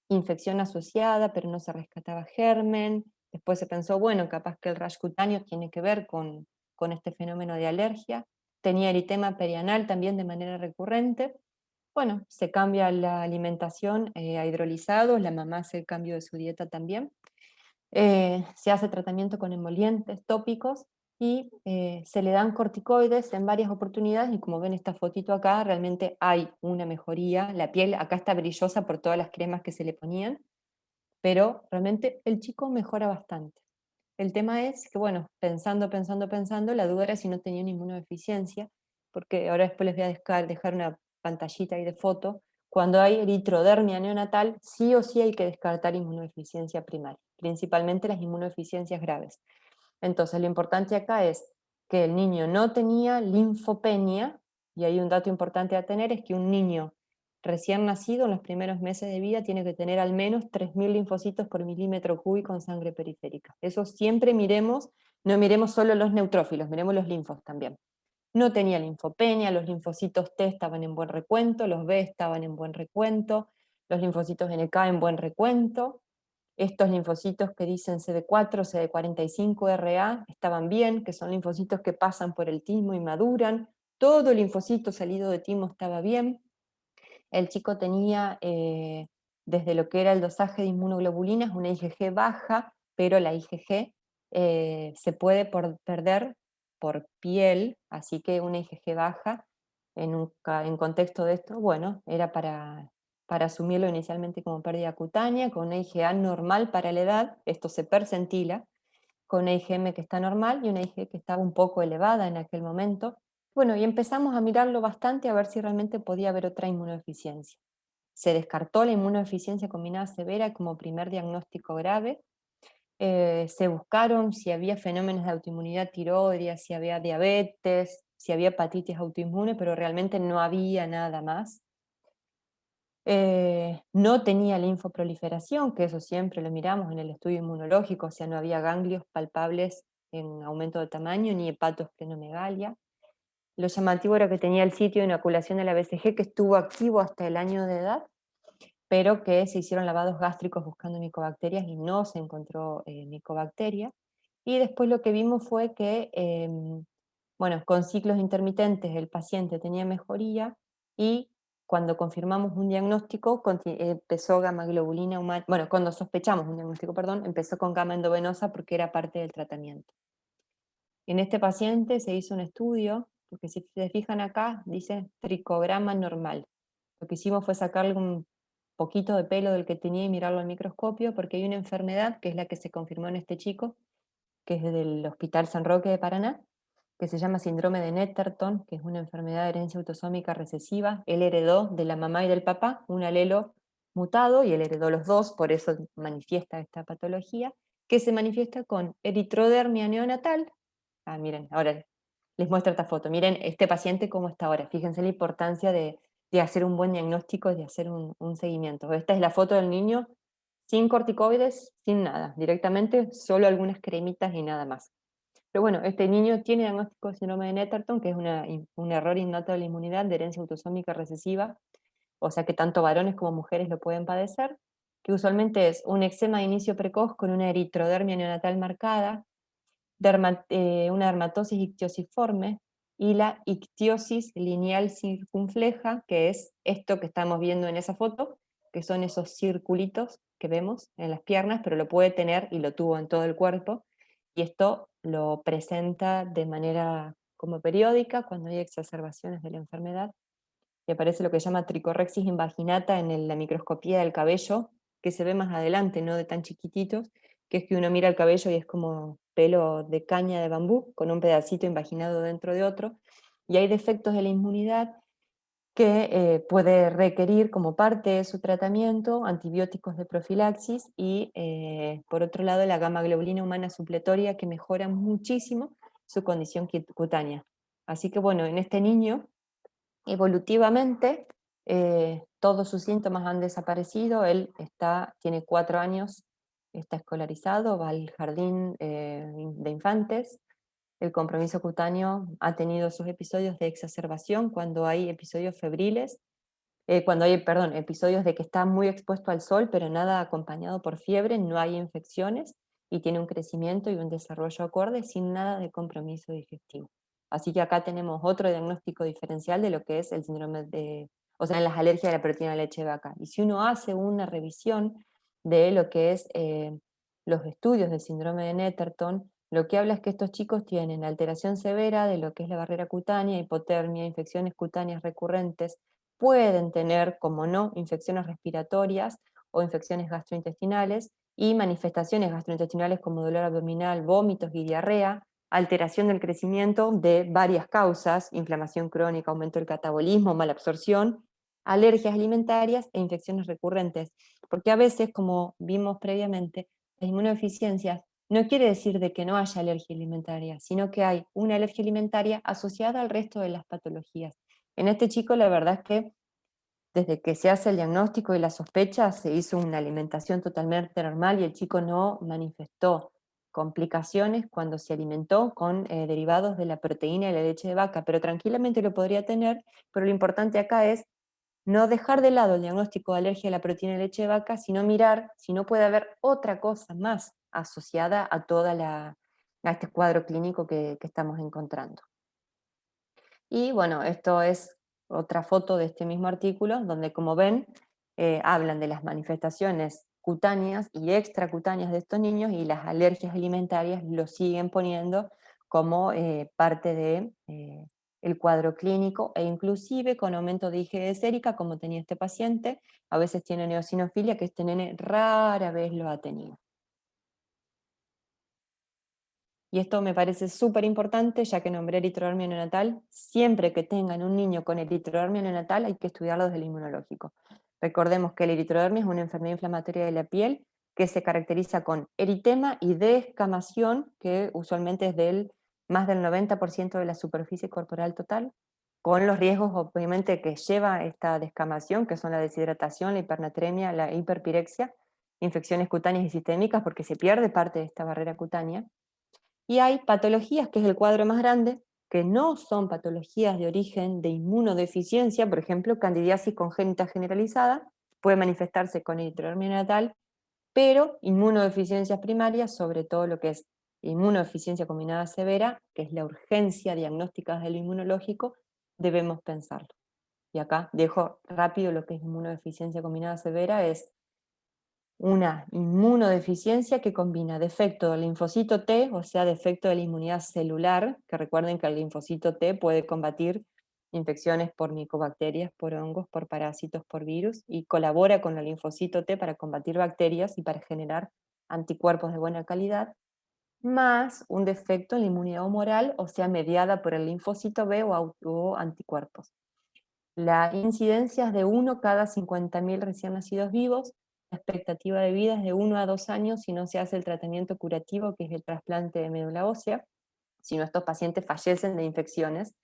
infección asociada, pero no se rescataba germen. Después se pensó, bueno, capaz que el rash cutáneo tiene que ver con este fenómeno de alergia. tenía eritema perianal también de manera recurrente. Bueno, se cambia la alimentación a hidrolizados, la mamá hace el cambio de su dieta también. Se hace tratamiento con emolientes tópicos y se le dan corticoides en varias oportunidades, y como ven esta fotito acá, realmente hay una mejoría. La piel acá está brillosa por todas las cremas que se le ponían, pero realmente el chico mejora bastante. El tema es que, bueno, pensando, la duda era si no tenía una inmunodeficiencia, porque ahora después les voy a dejar una pantallita ahí de foto. Cuando hay eritrodermia neonatal, sí o sí hay que descartar inmunodeficiencia primaria, principalmente las inmunodeficiencias graves. Entonces, lo importante acá es que el niño no tenía linfopenia, y hay un dato importante a tener, es que un niño recién nacido en los primeros meses de vida tiene que tener al menos 3.000 linfocitos por milímetro cúbico en sangre periférica. Eso siempre miremos, no miremos solo los neutrófilos, miremos los linfos también. No tenía linfopenia, los linfocitos T estaban en buen recuento, los B estaban en buen recuento, los linfocitos NK en buen recuento. Estos linfocitos que dicen CD4, CD45, RA, estaban bien, que son linfocitos que pasan por el timo y maduran. Todo el linfocito salido de timo estaba bien. El chico tenía, desde lo que era el dosaje de inmunoglobulinas, una IgG baja, pero la IgG se puede perder por piel, así que una IgG baja, en contexto de esto, bueno, era para asumirlo inicialmente como pérdida cutánea, con una IgA normal para la edad, esto se percentila, con una IgM que está normal y una IgG que estaba un poco elevada en aquel momento. Bueno, y empezamos a mirarlo bastante a ver si realmente podía haber otra inmunodeficiencia. Se descartó la inmunodeficiencia combinada severa como primer diagnóstico grave. Se buscaron si había fenómenos de autoinmunidad tiroidea, si había diabetes, si había hepatitis autoinmune, pero realmente no había nada más. No tenía linfoproliferación, que eso siempre lo miramos en el estudio inmunológico, o sea, no había ganglios palpables en aumento de tamaño ni hepatosplenomegalia. Lo llamativo era que tenía el sitio de inoculación de la BCG, que estuvo activo hasta el año de edad, pero que se hicieron lavados gástricos buscando micobacterias y no se encontró micobacteria. Y después lo que vimos fue que, bueno, con ciclos intermitentes el paciente tenía mejoría, y cuando confirmamos un diagnóstico empezó gamma globulina humana, bueno, cuando sospechamos un diagnóstico, perdón, empezó con gamma endovenosa porque era parte del tratamiento. En este paciente se hizo un estudio, porque si se fijan acá, dice tricograma normal. Lo que hicimos fue sacarle un poquito de pelo del que tenía y mirarlo al microscopio, porque hay una enfermedad, que es la que se confirmó en este chico, que es del Hospital San Roque de Paraná, que se llama síndrome de Netterton, que es una enfermedad de herencia autosómica recesiva. Él heredó de la mamá y del papá un alelo mutado, y él heredó los dos, por eso manifiesta esta patología, que se manifiesta con eritrodermia neonatal. Miren, ahora les muestro esta foto. Miren este paciente cómo está ahora. Fíjense la importancia de hacer un buen diagnóstico, de hacer un seguimiento. Esta es la foto del niño sin corticoides, sin nada. Directamente solo algunas cremitas y nada más. Pero bueno, este niño tiene diagnóstico de síndrome de Netterton, que es un error innato de la inmunidad de herencia autosómica recesiva, o sea que tanto varones como mujeres lo pueden padecer, que usualmente es un eczema de inicio precoz con una eritrodermia neonatal marcada, una dermatosis ictiosiforme y la ictiosis lineal circunfleja, que es esto que estamos viendo en esa foto, que son esos circulitos que vemos en las piernas, pero lo puede tener y lo tuvo en todo el cuerpo, y esto lo presenta de manera como periódica cuando hay exacerbaciones de la enfermedad, y aparece lo que se llama tricorrexis invaginata en la microscopía del cabello, que se ve más adelante, no de tan chiquititos, que es que uno mira el cabello y es como pelo de caña de bambú, con un pedacito invaginado dentro de otro, y hay defectos de la inmunidad que puede requerir como parte de su tratamiento antibióticos de profilaxis y, por otro lado, la gamma globulina humana supletoria, que mejora muchísimo su condición cutánea. Así que bueno, en este niño evolutivamente, todos sus síntomas han desaparecido. Él tiene 4 años, está escolarizado, va al jardín de infantes. El compromiso cutáneo ha tenido sus episodios de exacerbación cuando hay episodios febriles, cuando hay, perdón, episodios de que está muy expuesto al sol, pero nada acompañado por fiebre, no hay infecciones, y tiene un crecimiento y un desarrollo acorde sin nada de compromiso digestivo. Así que acá tenemos otro diagnóstico diferencial de lo que es el síndrome o sea, en las alergias de la proteína de leche de vaca. Y si uno hace una revisión de lo que es los estudios del síndrome de Netterton, lo que habla es que estos chicos tienen alteración severa de lo que es la barrera cutánea, hipotermia, infecciones cutáneas recurrentes, pueden tener, como no, infecciones respiratorias o infecciones gastrointestinales y manifestaciones gastrointestinales como dolor abdominal, vómitos y diarrea, alteración del crecimiento de varias causas, inflamación crónica, aumento del catabolismo, mala absorción, alergias alimentarias e infecciones recurrentes. Porque a veces, como vimos previamente, las inmunodeficiencias no quiere decir de que no haya alergia alimentaria, sino que hay una alergia alimentaria asociada al resto de las patologías. En este chico la verdad es que desde que se hace el diagnóstico y la sospecha se hizo una alimentación totalmente normal y el chico no manifestó complicaciones cuando se alimentó con derivados de la proteína y la leche de vaca, pero tranquilamente lo podría tener, pero lo importante acá es no dejar de lado el diagnóstico de alergia a la proteína de leche de vaca, sino mirar si no puede haber otra cosa más asociada a a este cuadro clínico que estamos encontrando. Y bueno, esto es otra foto de este mismo artículo, donde como ven, hablan de las manifestaciones cutáneas y extracutáneas de estos niños y las alergias alimentarias lo siguen poniendo como parte de el cuadro clínico e inclusive con aumento de IgE sérica, como tenía este paciente, a veces tiene eosinofilia, que este nene rara vez lo ha tenido. Y esto me parece súper importante, ya que nombré eritrodermia neonatal. Siempre que tengan un niño con eritrodermia neonatal hay que estudiarlo desde el inmunológico. Recordemos que la eritrodermia es una enfermedad inflamatoria de la piel que se caracteriza con eritema y descamación, que usualmente es más del 90% de la superficie corporal total, con los riesgos obviamente que lleva esta descamación, que son la deshidratación, la hipernatremia, la hiperpirexia, infecciones cutáneas y sistémicas, porque se pierde parte de esta barrera cutánea. Y hay patologías, que es el cuadro más grande, que no son patologías de origen de inmunodeficiencia, por ejemplo, candidiasis congénita generalizada, puede manifestarse con eritrodermia neonatal, pero inmunodeficiencias primarias, sobre todo lo que es inmunodeficiencia combinada severa, que es la urgencia diagnóstica del inmunológico, debemos pensarlo. Y acá dejo rápido lo que es inmunodeficiencia combinada severa, es una inmunodeficiencia que combina defecto del linfocito T, o sea, defecto de la inmunidad celular, que recuerden que el linfocito T puede combatir infecciones por micobacterias, por hongos, por parásitos, por virus, y colabora con el linfocito T para combatir bacterias y para generar anticuerpos de buena calidad, más un defecto en la inmunidad humoral, o sea, mediada por el linfocito B o anticuerpos. La incidencia es de 1 cada 50.000 recién nacidos vivos. La expectativa de vida es de 1 a 2 años si no se hace el tratamiento curativo, que es el trasplante de médula ósea, si no estos pacientes fallecen de infecciones.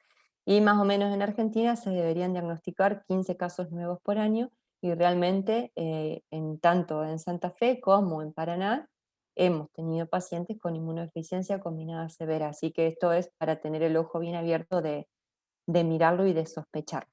Y más o menos en Argentina se deberían diagnosticar 15 casos nuevos por año, y realmente tanto en Santa Fe como en Paraná hemos tenido pacientes con inmunodeficiencia combinada severa, así que esto es para tener el ojo bien abierto de mirarlo y de sospecharlo.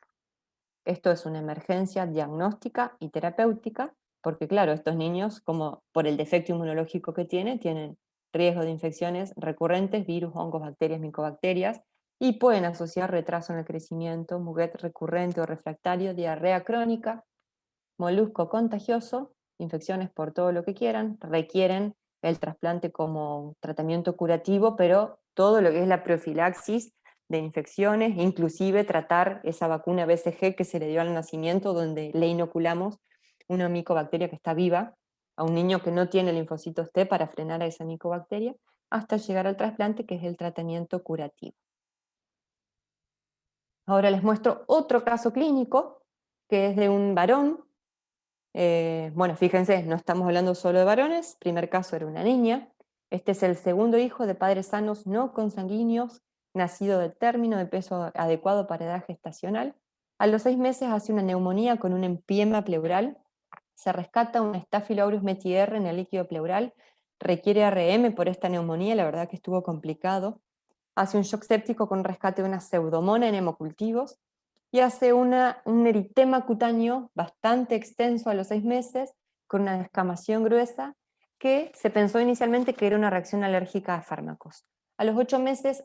Esto es una emergencia diagnóstica y terapéutica, porque claro, estos niños, como por el defecto inmunológico que tienen riesgo de infecciones recurrentes, virus, hongos, bacterias, micobacterias, y pueden asociar retraso en el crecimiento, muguet recurrente o refractario, diarrea crónica, molusco contagioso, infecciones por todo lo que quieran, requieren el trasplante como tratamiento curativo, pero todo lo que es la profilaxis de infecciones, inclusive tratar esa vacuna BCG que se le dio al nacimiento, donde le inoculamos una micobacteria que está viva a un niño que no tiene linfocitos T para frenar a esa micobacteria, hasta llegar al trasplante, que es el tratamiento curativo. Ahora les muestro otro caso clínico, que es de un varón. Bueno, fíjense, no estamos hablando solo de varones, primer caso era una niña. Este es el segundo hijo de padres sanos no consanguíneos, nacido de término de peso adecuado para edad gestacional. A los 6 meses hace una neumonía con un empiema pleural, se rescata un Staphylococcus meti-R en el líquido pleural, requiere RM por esta neumonía, la verdad que estuvo complicado. Hace un shock séptico con rescate de una pseudomona en hemocultivos, y hace un eritema cutáneo bastante extenso a los 6 meses, con una descamación gruesa, que se pensó inicialmente que era una reacción alérgica a fármacos. A los 8 meses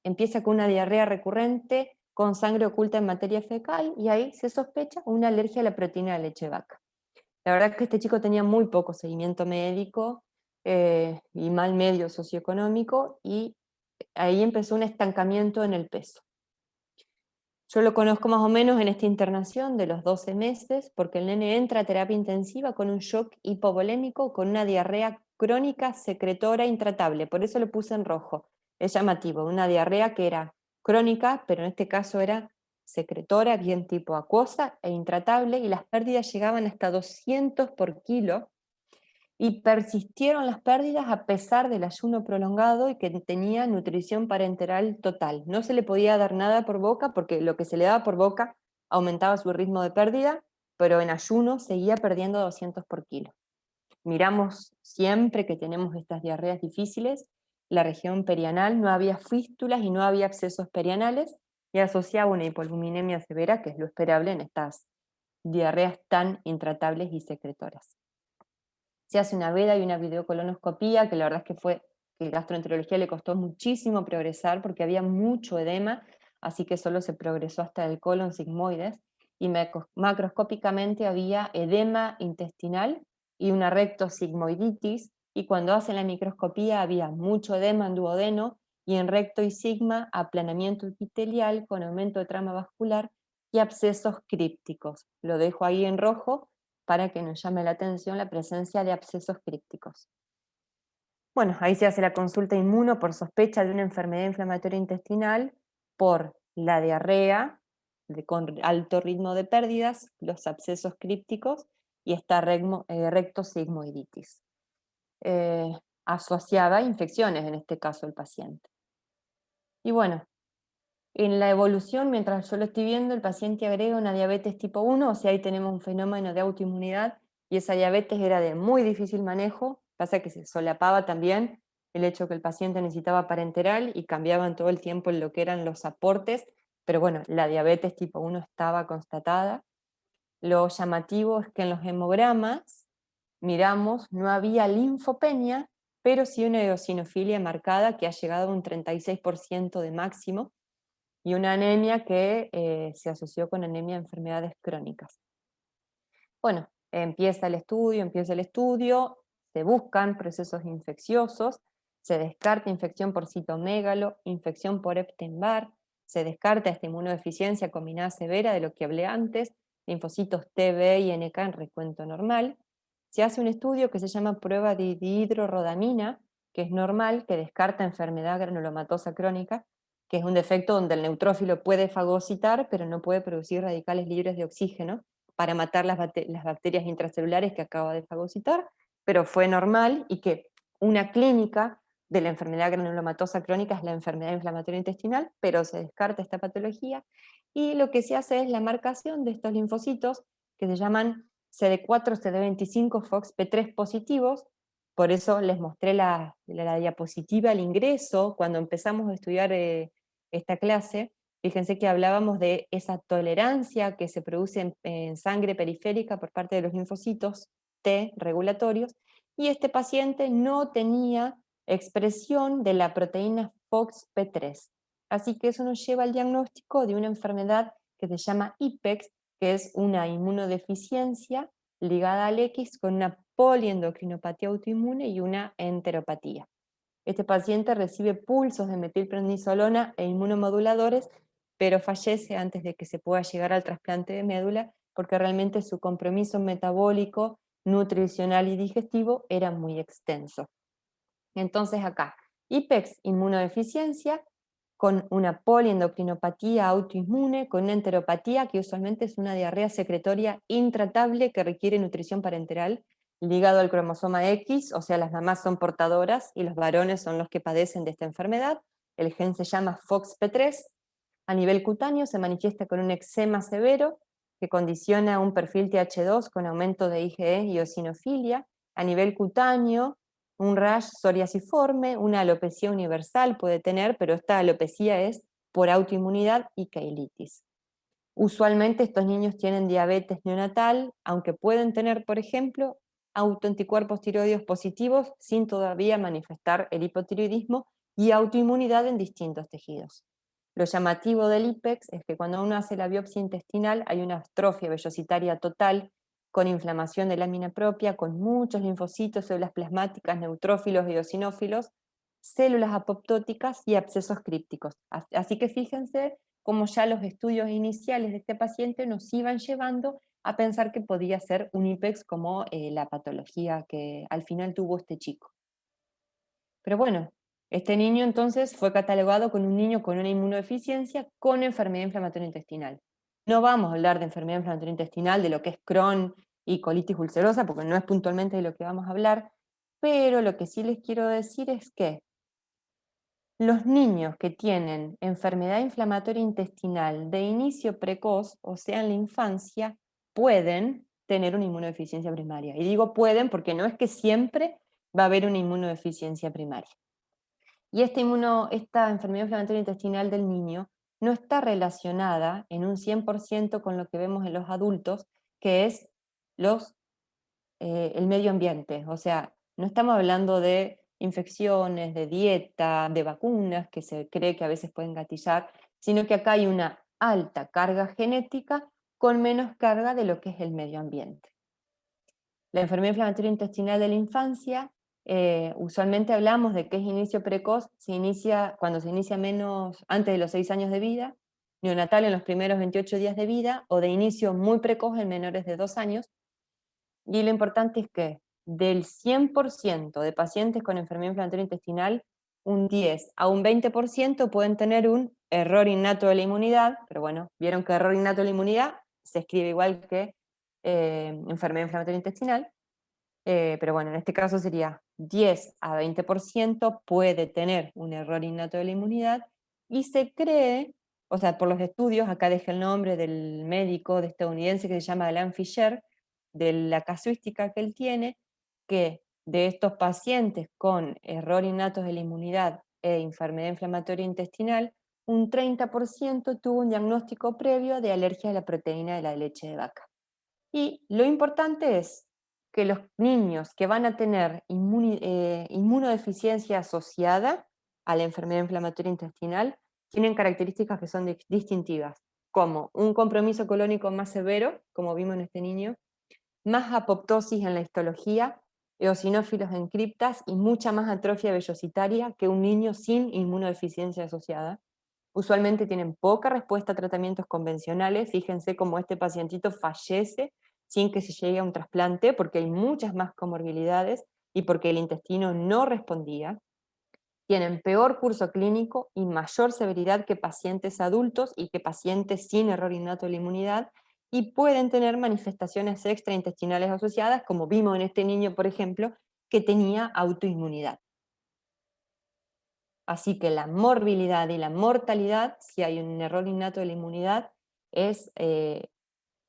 empieza con una diarrea recurrente, con sangre oculta en materia fecal, y ahí se sospecha una alergia a la proteína de leche de vaca. La verdad es que este chico tenía muy poco seguimiento médico y mal medio socioeconómico, y ahí empezó un estancamiento en el peso. Yo lo conozco más o menos en esta internación de los 12 meses, porque el nene entra a terapia intensiva con un shock hipovolémico, con una diarrea crónica secretora intratable, por eso lo puse en rojo. Es llamativo, una diarrea que era crónica, pero en este caso era secretora, bien tipo acuosa e intratable, y las pérdidas llegaban hasta 200 por kilo, y persistieron las pérdidas a pesar del ayuno prolongado y que tenía nutrición parenteral total. No se le podía dar nada por boca porque lo que se le daba por boca aumentaba su ritmo de pérdida, pero en ayuno seguía perdiendo 200 por kilo. Miramos siempre que tenemos estas diarreas difíciles, la región perianal, no había fístulas y no había abscesos perianales, y asociaba una hipoalbuminemia severa, que es lo esperable en estas diarreas tan intratables y secretoras. Se hace una veda y una videocolonoscopía, que la verdad es que gastroenterología le costó muchísimo progresar porque había mucho edema, así que solo se progresó hasta el colon sigmoides, y macroscópicamente había edema intestinal y una rectosigmoiditis, y cuando hacen la microscopía había mucho edema en duodeno, y en recto y sigma aplanamiento epitelial con aumento de trama vascular y abscesos crípticos. Lo dejo ahí en rojo para que nos llame la atención la presencia de abscesos crípticos. Bueno, ahí se hace la consulta inmuno por sospecha de una enfermedad inflamatoria intestinal, por la diarrea con alto ritmo de pérdidas, los abscesos crípticos y esta rectosigmoiditis. Asociada a infecciones, en este caso el paciente. Y bueno, en la evolución, mientras yo lo estoy viendo, el paciente agrega una diabetes tipo 1, o sea, ahí tenemos un fenómeno de autoinmunidad, y esa diabetes era de muy difícil manejo, pasa que se solapaba también el hecho que el paciente necesitaba parenteral y cambiaban todo el tiempo en lo que eran los aportes, pero bueno, la diabetes tipo 1 estaba constatada. Lo llamativo es que en los hemogramas miramos, no había linfopenia, pero sí una eosinofilia marcada que ha llegado a un 36% de máximo, y una anemia que se asoció con anemia de enfermedades crónicas. Bueno, empieza el estudio, se buscan procesos infecciosos, se descarta infección por citomégalo, infección por Epstein-Barr, se descarta esta inmunodeficiencia combinada severa de lo que hablé antes, linfocitos T, B y NK en recuento normal. Se hace un estudio que se llama prueba de dihidrorodamina, que es normal, que descarta enfermedad granulomatosa crónica, que es un defecto donde el neutrófilo puede fagocitar, pero no puede producir radicales libres de oxígeno para matar las bacterias intracelulares que acaba de fagocitar, pero fue normal, y que una clínica de la enfermedad granulomatosa crónica es la enfermedad inflamatoria intestinal, pero se descarta esta patología, y lo que se hace es la marcación de estos linfocitos que se llaman CD4, CD25, FOXP3 positivos. Por eso les mostré la diapositiva al ingreso, cuando empezamos a estudiar esta clase. Fíjense que hablábamos de esa tolerancia que se produce en sangre periférica por parte de los linfocitos T regulatorios, y este paciente no tenía expresión de la proteína FOXP3. Así que eso nos lleva al diagnóstico de una enfermedad que se llama IPEX, que es una inmunodeficiencia ligada al X con una poliendocrinopatía autoinmune y una enteropatía. Este paciente recibe pulsos de metilprednisolona e inmunomoduladores, pero fallece antes de que se pueda llegar al trasplante de médula, porque realmente su compromiso metabólico, nutricional y digestivo era muy extenso. Entonces acá, IPEX, inmunodeficiencia, con una poliendocrinopatía autoinmune, con una enteropatía que usualmente es una diarrea secretoria intratable que requiere nutrición parenteral, ligado al cromosoma X, o sea, las mamás son portadoras y los varones son los que padecen de esta enfermedad. El gen se llama FOXP3. A nivel cutáneo se manifiesta con un eczema severo que condiciona un perfil TH2 con aumento de IgE y eosinofilia. A nivel cutáneo, un rash psoriasiforme, una alopecia universal puede tener, pero esta alopecia es por autoinmunidad y cheilitis. Usualmente estos niños tienen diabetes neonatal, aunque pueden tener, por ejemplo, autoanticuerpos tiroideos positivos sin todavía manifestar el hipotiroidismo, y autoinmunidad en distintos tejidos. Lo llamativo del IPEX es que cuando uno hace la biopsia intestinal hay una atrofia vellositaria total, con inflamación de lámina propia, con muchos linfocitos, células plasmáticas, neutrófilos, eosinófilos, células apoptóticas y abscesos crípticos. Así que fíjense cómo ya los estudios iniciales de este paciente nos iban llevando a pensar que podía ser un IPEX como la patología que al final tuvo este chico. Pero bueno, este niño entonces fue catalogado con un niño con una inmunodeficiencia con enfermedad inflamatoria intestinal. No vamos a hablar de enfermedad inflamatoria intestinal, de lo que es Crohn y colitis ulcerosa, porque no es puntualmente de lo que vamos a hablar, pero lo que sí les quiero decir es que los niños que tienen enfermedad inflamatoria intestinal de inicio precoz, o sea, en la infancia, pueden tener una inmunodeficiencia primaria. Y digo pueden porque no es que siempre va a haber una inmunodeficiencia primaria. Y esta enfermedad inflamatoria intestinal del niño no está relacionada en un 100% con lo que vemos en los adultos, que es el medio ambiente. O sea, no estamos hablando de infecciones, de dieta, de vacunas, que se cree que a veces pueden gatillar, sino que acá hay una alta carga genética con menos carga de lo que es el medio ambiente. La enfermedad inflamatoria intestinal de la infancia, usualmente hablamos de que es inicio precoz, cuando se inicia antes de los 6 años de vida, neonatal en los primeros 28 días de vida, o de inicio muy precoz en menores de 2 años. Y lo importante es que del 100% de pacientes con enfermedad inflamatoria intestinal, un 10 a un 20% pueden tener un error innato de la inmunidad, pero bueno, vieron que error innato de la inmunidad se escribe igual que enfermedad inflamatoria intestinal, pero bueno, en este caso sería 10 a 20% puede tener un error innato de la inmunidad, y se cree, o sea, por los estudios, acá dejé el nombre del médico estadounidense que se llama Alan Fisher, de la casuística que él tiene, que de estos pacientes con error innato de la inmunidad e enfermedad inflamatoria intestinal, un 30% tuvo un diagnóstico previo de alergia a la proteína de la leche de vaca. Y lo importante es que los niños que van a tener inmunodeficiencia asociada a la enfermedad inflamatoria intestinal tienen características que son distintivas, como un compromiso colónico más severo, como vimos en este niño, más apoptosis en la histología, eosinófilos en criptas y mucha más atrofia vellositaria que un niño sin inmunodeficiencia asociada. Usualmente tienen poca respuesta a tratamientos convencionales. Fíjense cómo este pacientito fallece sin que se llegue a un trasplante, porque hay muchas más comorbilidades y porque el intestino no respondía. Tienen peor curso clínico y mayor severidad que pacientes adultos y que pacientes sin error innato de la inmunidad, y pueden tener manifestaciones extraintestinales asociadas, como vimos en este niño, por ejemplo, que tenía autoinmunidad. Así que la morbilidad y la mortalidad, si hay un error innato de la inmunidad, es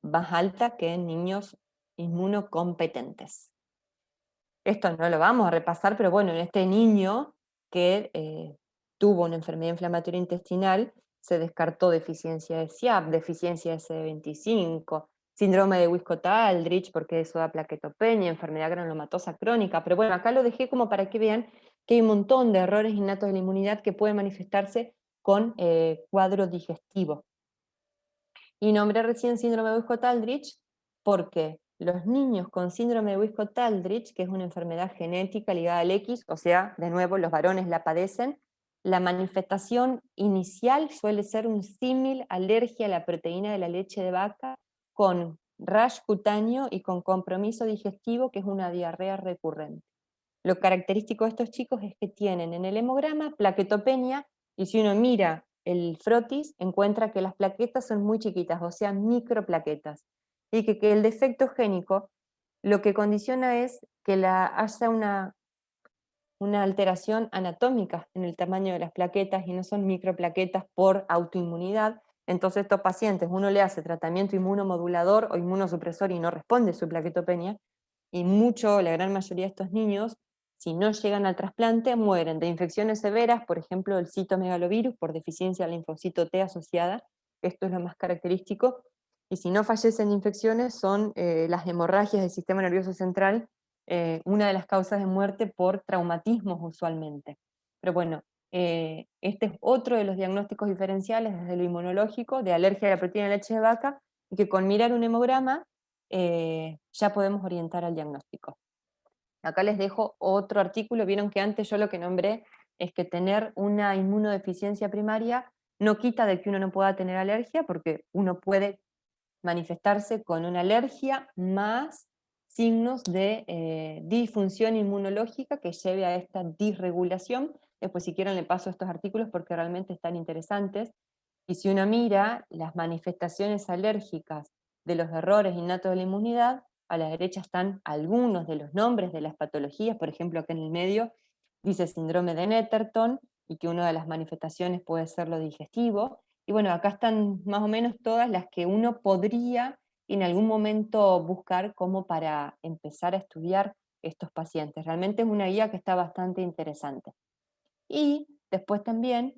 más alta que en niños inmunocompetentes. Esto no lo vamos a repasar, pero bueno, en este niño que tuvo una enfermedad inflamatoria intestinal, se descartó deficiencia de SIAP, deficiencia de CD25, síndrome de Wiskott-Aldrich, porque eso da plaquetopenia, enfermedad granulomatosa crónica. Pero bueno, acá lo dejé como para que vean que hay un montón de errores innatos de la inmunidad que pueden manifestarse con cuadro digestivo. Y nombré recién síndrome de Wiskott-Aldrich porque los niños con síndrome de Wiskott-Aldrich, que es una enfermedad genética ligada al X, o sea, de nuevo los varones la padecen, la manifestación inicial suele ser un símil alergia a la proteína de la leche de vaca con rash cutáneo y con compromiso digestivo, que es una diarrea recurrente. Lo característico de estos chicos es que tienen en el hemograma plaquetopenia, y si uno mira el frotis, encuentra que las plaquetas son muy chiquitas, o sea, microplaquetas, y que el defecto génico lo que condiciona es que haya una alteración anatómica en el tamaño de las plaquetas y no son microplaquetas por autoinmunidad. Entonces estos pacientes, uno le hace tratamiento inmunomodulador o inmunosupresor y no responde su plaquetopenia, y la gran mayoría de estos niños, si no llegan al trasplante, mueren de infecciones severas, por ejemplo, el citomegalovirus por deficiencia del linfocito T asociada, esto es lo más característico, y si no fallecen de infecciones son las hemorragias del sistema nervioso central, una de las causas de muerte por traumatismos usualmente. Pero bueno, Este es otro de los diagnósticos diferenciales desde lo inmunológico de alergia a la proteína de leche de vaca, y que con mirar un hemograma ya podemos orientar al diagnóstico. Acá les dejo otro artículo. Vieron que antes yo lo que nombré es que tener una inmunodeficiencia primaria no quita de que uno no pueda tener alergia, porque uno puede manifestarse con una alergia más signos de disfunción inmunológica que lleve a esta disregulación. Después, si quieren, le paso estos artículos porque realmente están interesantes. Y si uno mira las manifestaciones alérgicas de los errores innatos de la inmunidad, a la derecha están algunos de los nombres de las patologías. Por ejemplo, acá en el medio dice síndrome de Netterton, y que una de las manifestaciones puede ser lo digestivo. Y bueno, acá están más o menos todas las que uno podría en algún momento buscar como para empezar a estudiar estos pacientes. Realmente es una guía que está bastante interesante. Y después también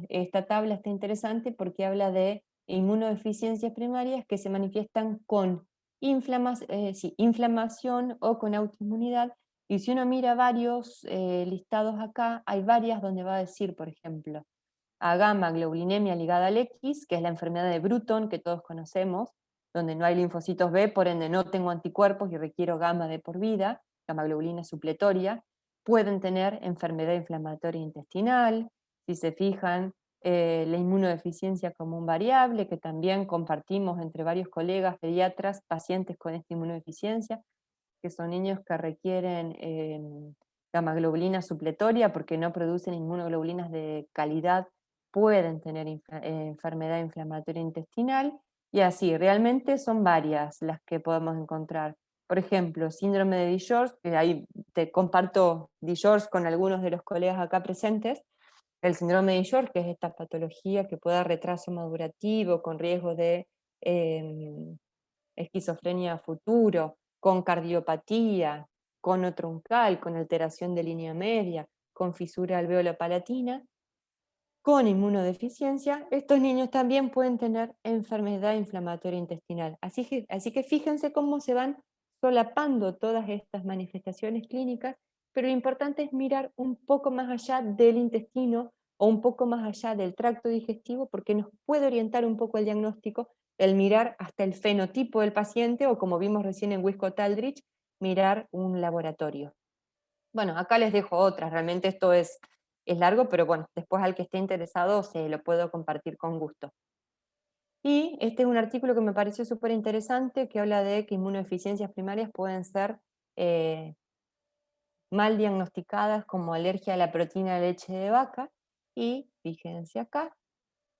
esta tabla está interesante porque habla de inmunodeficiencias primarias que se manifiestan con inflamación o con autoinmunidad. Y si uno mira varios listados acá, hay varias donde va a decir, por ejemplo, a gamma globulinemia ligada al X, que es la enfermedad de Bruton que todos conocemos, donde no hay linfocitos B, por ende no tengo anticuerpos y requiero gamma de por vida, gamma globulina supletoria. Pueden tener enfermedad inflamatoria intestinal, si se fijan, la inmunodeficiencia como un variable, que también compartimos entre varios colegas pediatras, pacientes con esta inmunodeficiencia, que son niños que requieren gamma globulina supletoria porque no producen inmunoglobulinas de calidad, pueden tener enfermedad inflamatoria intestinal, y así, realmente son varias las que podemos encontrar. Por ejemplo, síndrome de DiGeorge, que ahí te comparto DiGeorge con algunos de los colegas acá presentes. El síndrome de DiGeorge, que es esta patología que puede dar retraso madurativo con riesgo de esquizofrenia a futuro, con cardiopatía, cono truncal, con alteración de línea media, con fisura alveolo-palatina, con inmunodeficiencia. Estos niños también pueden tener enfermedad inflamatoria intestinal. Así que fíjense cómo se van solapando todas estas manifestaciones clínicas, pero lo importante es mirar un poco más allá del intestino o un poco más allá del tracto digestivo, porque nos puede orientar un poco el diagnóstico el mirar hasta el fenotipo del paciente, o como vimos recién en Wiscott-Aldrich, mirar un laboratorio. Bueno, acá les dejo otras, realmente esto es largo, pero bueno, después al que esté interesado se lo puedo compartir con gusto. Y este es un artículo que me pareció súper interesante, que habla de que inmunodeficiencias primarias pueden ser mal diagnosticadas como alergia a la proteína de leche de vaca, y fíjense acá,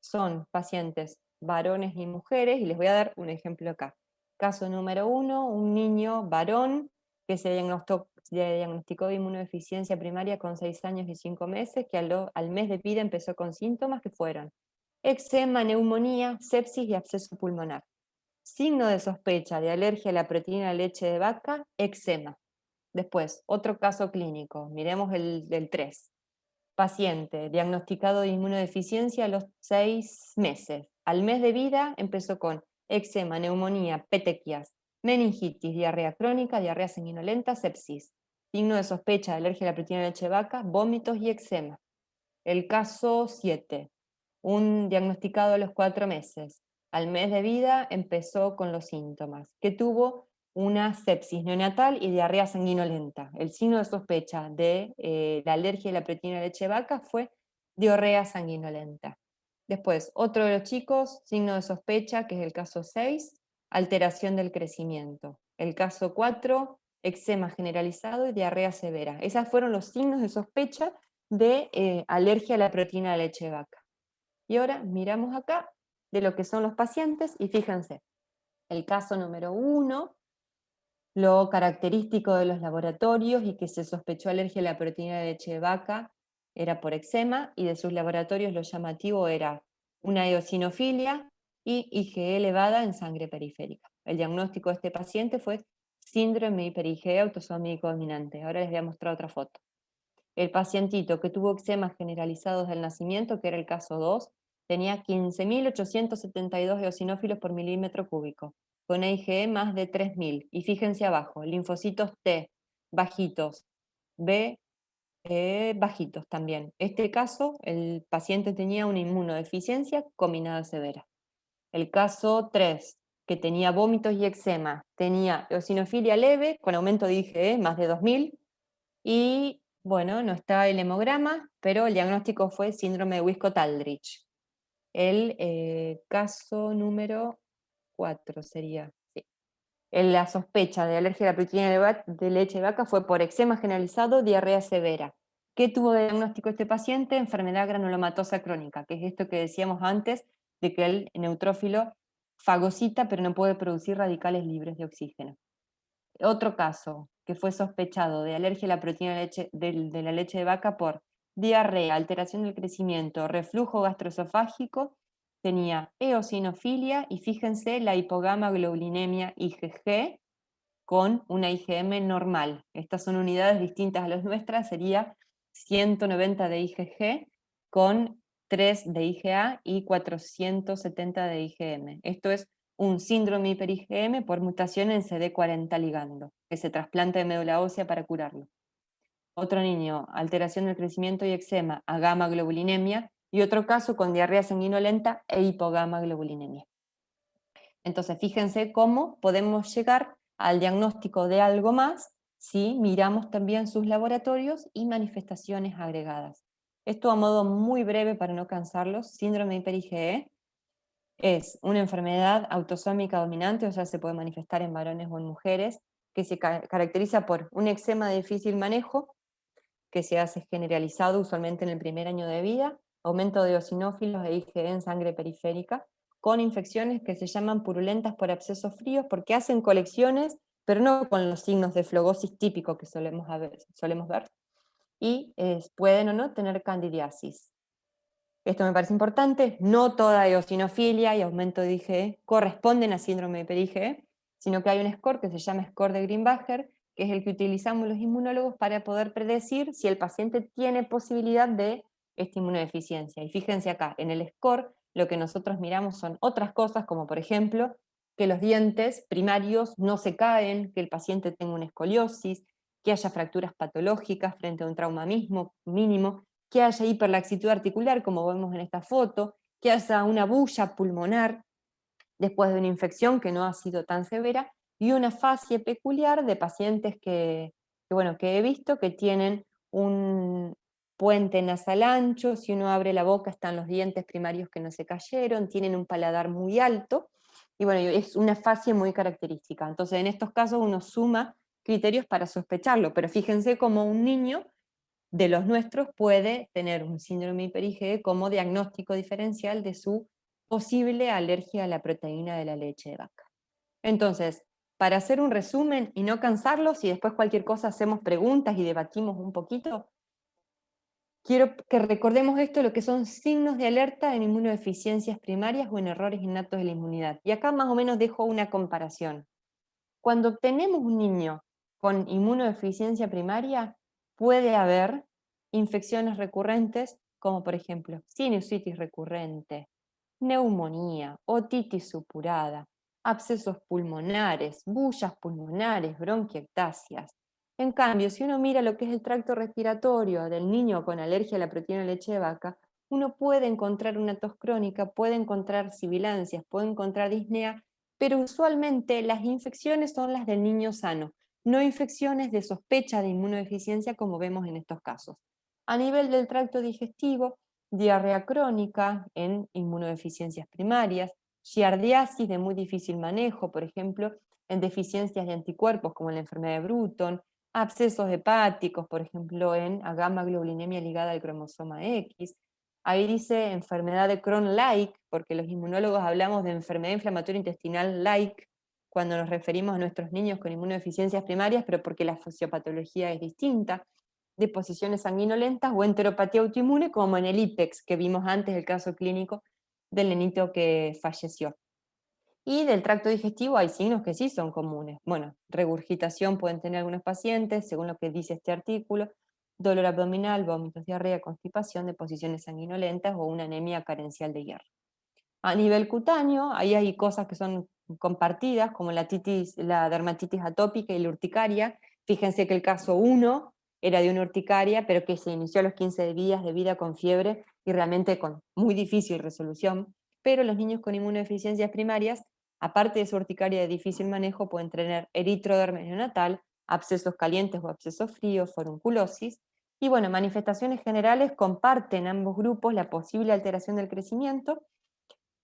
son pacientes varones y mujeres, y les voy a dar un ejemplo acá. Caso número 1, un niño varón que se diagnosticó de inmunodeficiencia primaria con 6 años y 5 meses, que al mes de vida empezó con síntomas que fueron eczema, neumonía, sepsis y absceso pulmonar. Signo de sospecha de alergia a la proteína de leche de vaca, eczema. Después, otro caso clínico, miremos el del 3. Paciente diagnosticado de inmunodeficiencia a los 6 meses. Al mes de vida empezó con eczema, neumonía, petequias, meningitis, diarrea crónica, diarrea sanguinolenta, sepsis. Signo de sospecha de alergia a la proteína de leche de vaca, vómitos y eczema. El caso 7. Un diagnosticado a los 4 meses. Al mes de vida empezó con los síntomas, que tuvo una sepsis neonatal y diarrea sanguinolenta. El signo de sospecha de la alergia a la proteína de leche de vaca fue diarrea sanguinolenta. Después, otro de los chicos, signo de sospecha, que es el caso 6, alteración del crecimiento. El caso 4, eczema generalizado y diarrea severa. Esos fueron los signos de sospecha de alergia a la proteína de leche de vaca. Y ahora miramos acá de lo que son los pacientes, y fíjense, el caso número 1, lo característico de los laboratorios y que se sospechó alergia a la proteína de leche de vaca era por eczema, y de sus laboratorios lo llamativo era una eosinofilia y IgE elevada en sangre periférica. El diagnóstico de este paciente fue síndrome hiper-IgE autosómico dominante. Ahora les voy a mostrar otra foto. El pacientito que tuvo eczemas generalizados del nacimiento, que era el caso 2, tenía 15.872 eosinófilos por milímetro cúbico, con IgE más de 3.000. Y fíjense abajo, linfocitos T bajitos, B bajitos también. Este caso, el paciente tenía una inmunodeficiencia combinada severa. El caso 3, que tenía vómitos y eczema, tenía eosinofilia leve con aumento de IgE más de 2000 y, bueno, no está el hemograma, pero el diagnóstico fue síndrome de Wiskott-Aldrich. El caso número 4 sería, sí. La sospecha de alergia a la proteína de leche de vaca fue por eczema generalizado, diarrea severa. ¿Qué tuvo de diagnóstico este paciente? Enfermedad granulomatosa crónica, que es esto que decíamos antes, de que el neutrófilo fagocita pero no puede producir radicales libres de oxígeno. Otro caso, que fue sospechado de alergia a la proteína de la leche de vaca por diarrea, alteración del crecimiento, reflujo gastroesofágico, tenía eosinofilia y fíjense la hipogamaglobulinemia IgG con una IgM normal. Estas son unidades distintas a las nuestras, sería 190 de IgG con 3 de IgA y 470 de IgM. Esto es un síndrome hiper-IgM por mutación en CD40 ligando, que se trasplanta de médula ósea para curarlo. Otro niño, alteración del crecimiento y eczema, agamaglobulinemia, y otro caso con diarrea sanguinolenta e hipogamaglobulinemia. Entonces, fíjense cómo podemos llegar al diagnóstico de algo más si miramos también sus laboratorios y manifestaciones agregadas. Esto a modo muy breve para no cansarlos, síndrome hiper-IgE es una enfermedad autosómica dominante, o sea, se puede manifestar en varones o en mujeres, que se caracteriza por un eczema de difícil manejo, que se hace generalizado usualmente en el primer año de vida, aumento de eosinófilos e IgE en sangre periférica, con infecciones que se llaman purulentas por abscesos fríos porque hacen colecciones, pero no con los signos de flogosis típico que solemos ver, y pueden o no tener candidiasis. Esto me parece importante, no toda eosinofilia y aumento de IgE corresponden a síndrome de hiper-IgE, sino que hay un score que se llama score de Greenbacher, que es el que utilizamos los inmunólogos para poder predecir si el paciente tiene posibilidad de esta inmunodeficiencia. Y fíjense acá, en el score lo que nosotros miramos son otras cosas, como por ejemplo, que los dientes primarios no se caen, que el paciente tenga una escoliosis, que haya fracturas patológicas frente a un trauma mínimo, que haya hiperlaxitud articular, como vemos en esta foto, que haya una bulla pulmonar después de una infección que no ha sido tan severa, y una fascia peculiar de pacientes que he visto que tienen un puente nasal ancho, si uno abre la boca están los dientes primarios que no se cayeron, tienen un paladar muy alto, y bueno, es una fascia muy característica. Entonces en estos casos uno suma criterios para sospecharlo, pero fíjense como un niño de los nuestros puede tener un síndrome hiper-IgE como diagnóstico diferencial de su posible alergia a la proteína de la leche de vaca. Entonces, para hacer un resumen y no cansarlos, y después cualquier cosa hacemos preguntas y debatimos un poquito, quiero que recordemos esto, lo que son signos de alerta en inmunodeficiencias primarias o en errores innatos de la inmunidad. Y acá más o menos dejo una comparación. Cuando tenemos un niño con inmunodeficiencia primaria, puede haber infecciones recurrentes, como por ejemplo sinusitis recurrente, neumonía, otitis supurada, abscesos pulmonares, bullas pulmonares, bronquiectasias. En cambio, si uno mira lo que es el tracto respiratorio del niño con alergia a la proteína de leche de vaca, uno puede encontrar una tos crónica, puede encontrar sibilancias, puede encontrar disnea, pero usualmente las infecciones son las del niño sano, no infecciones de sospecha de inmunodeficiencia como vemos en estos casos. A nivel del tracto digestivo, diarrea crónica en inmunodeficiencias primarias, giardiasis de muy difícil manejo, por ejemplo, en deficiencias de anticuerpos como en la enfermedad de Bruton, abscesos hepáticos, por ejemplo, en agamaglobulinemia ligada al cromosoma X. Ahí dice enfermedad de Crohn-like, porque los inmunólogos hablamos de enfermedad inflamatoria intestinal like cuando nos referimos a nuestros niños con inmunodeficiencias primarias, pero porque la fisiopatología es distinta, deposiciones sanguinolentas o enteropatía autoinmune, como en el IPEX, que vimos antes el caso clínico del nenito que falleció. Y del tracto digestivo hay signos que sí son comunes. Bueno, regurgitación pueden tener algunos pacientes, según lo que dice este artículo, dolor abdominal, vómitos, diarrea, constipación, deposiciones sanguinolentas o una anemia carencial de hierro. A nivel cutáneo, ahí hay cosas que son compartidas, como la dermatitis atópica y la urticaria. Fíjense que el caso 1 era de una urticaria, pero que se inició a los 15 días de vida con fiebre y realmente con muy difícil resolución. Pero los niños con inmunodeficiencias primarias, aparte de su urticaria de difícil manejo, pueden tener eritrodermia neonatal, abscesos calientes o abscesos fríos, forunculosis, y bueno, manifestaciones generales comparten ambos grupos la posible alteración del crecimiento.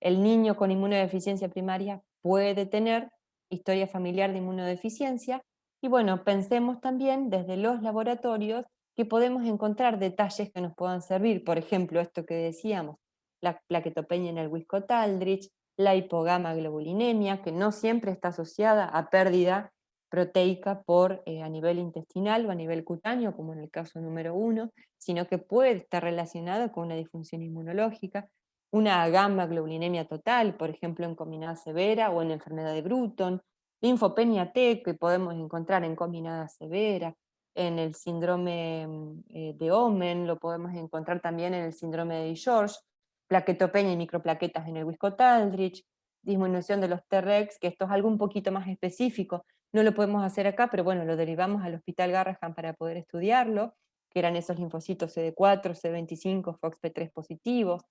El niño con inmunodeficiencia primaria puede tener historia familiar de inmunodeficiencia, y bueno, pensemos también desde los laboratorios que podemos encontrar detalles que nos puedan servir, por ejemplo, esto que decíamos, la plaquetopenia en el Wiskott-Aldrich, la hipogamaglobulinemia, que no siempre está asociada a pérdida proteica a nivel intestinal o a nivel cutáneo, como en el caso número 1, sino que puede estar relacionada con una disfunción inmunológica, una gamma-globulinemia total, por ejemplo en combinada severa o en enfermedad de Bruton, linfopenia T, que podemos encontrar en combinada severa, en el síndrome de Omen, lo podemos encontrar también en el síndrome de George, plaquetopenia y microplaquetas en el Wiskott-Aldrich, disminución de los T-Rex, que esto es algo un poquito más específico, no lo podemos hacer acá, pero bueno, lo derivamos al Hospital Garrahan para poder estudiarlo, que eran esos linfocitos CD4, CD25, FOXP3 positivos,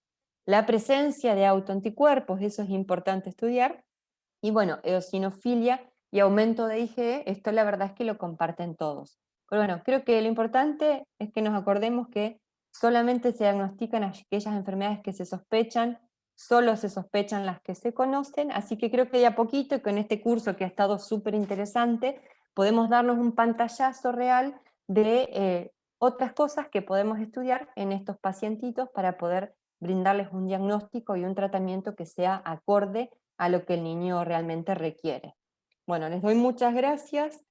la presencia de autoanticuerpos, eso es importante estudiar, y bueno, eosinofilia y aumento de IgE, esto la verdad es que lo comparten todos. Pero bueno, creo que lo importante es que nos acordemos que solamente se diagnostican aquellas enfermedades que se sospechan, solo se sospechan las que se conocen, así que creo que de a poquito y con este curso que ha estado súper interesante, podemos darnos un pantallazo real de otras cosas que podemos estudiar en estos pacientitos para poder brindarles un diagnóstico y un tratamiento que sea acorde a lo que el niño realmente requiere. Bueno, les doy muchas gracias.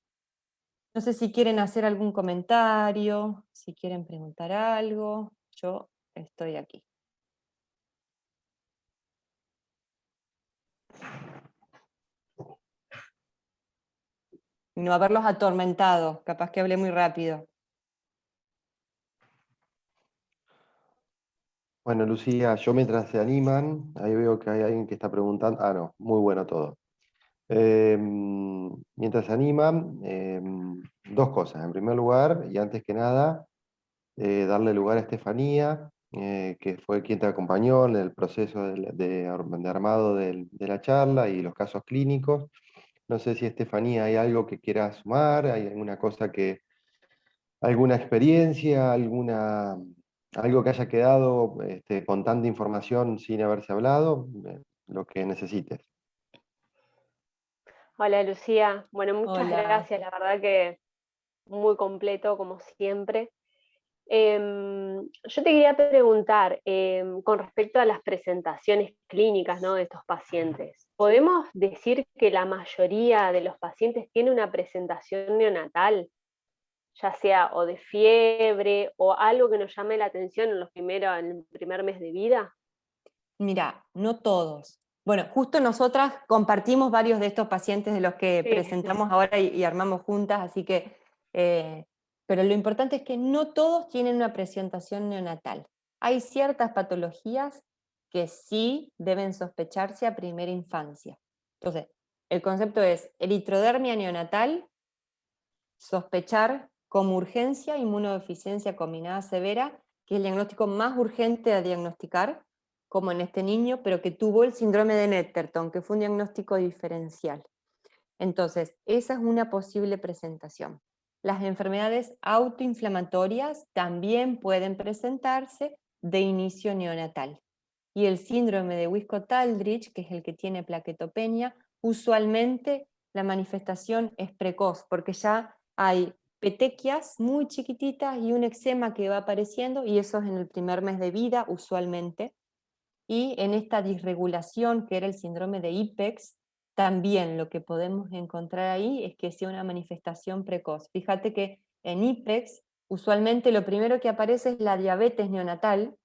No sé si quieren hacer algún comentario, si quieren preguntar algo, yo estoy aquí. Y no haberlos atormentado, capaz que hablé muy rápido. Bueno, Lucía, yo mientras se animan, ahí veo que hay alguien que está preguntando. Ah, no, muy bueno todo. Mientras se animan, dos cosas. En primer lugar, y antes que nada, darle lugar a Estefanía, que fue quien te acompañó en el proceso de armado de la charla y los casos clínicos. No sé si Estefanía hay algo que quieras sumar, hay alguna cosa alguna experiencia, algo que haya quedado con tanta información sin haberse hablado, lo que necesites. Hola Lucía, bueno, muchas Hola. gracias, la verdad que muy completo como siempre. Yo te quería preguntar con respecto a las presentaciones clínicas, ¿no?, de estos pacientes. ¿Podemos decir que la mayoría de los pacientes tiene una presentación neonatal, ya sea o de fiebre o algo que nos llame la atención en el primer mes de vida? Mira, no todos. Bueno, justo nosotras compartimos varios de estos pacientes de los que Sí, presentamos ahora y armamos juntas, así que, pero lo importante es que no todos tienen una presentación neonatal. Hay ciertas patologías que sí deben sospecharse a primera infancia. Entonces, el concepto es eritrodermia neonatal, sospechar como urgencia inmunodeficiencia combinada severa, que es el diagnóstico más urgente a diagnosticar, como en este niño, pero que tuvo el síndrome de Netterton, que fue un diagnóstico diferencial. Entonces, esa es una posible presentación. Las enfermedades autoinflamatorias también pueden presentarse de inicio neonatal. Y el síndrome de Wiskott-Aldrich, que es el que tiene plaquetopenia, usualmente la manifestación es precoz, porque ya hay petequias muy chiquititas y un eczema que va apareciendo, y eso es en el primer mes de vida usualmente. Y en esta disregulación, que era el síndrome de IPEX, también lo que podemos encontrar ahí es que sea una manifestación precoz. Fíjate que en IPEX usualmente lo primero que aparece es la diabetes neonatal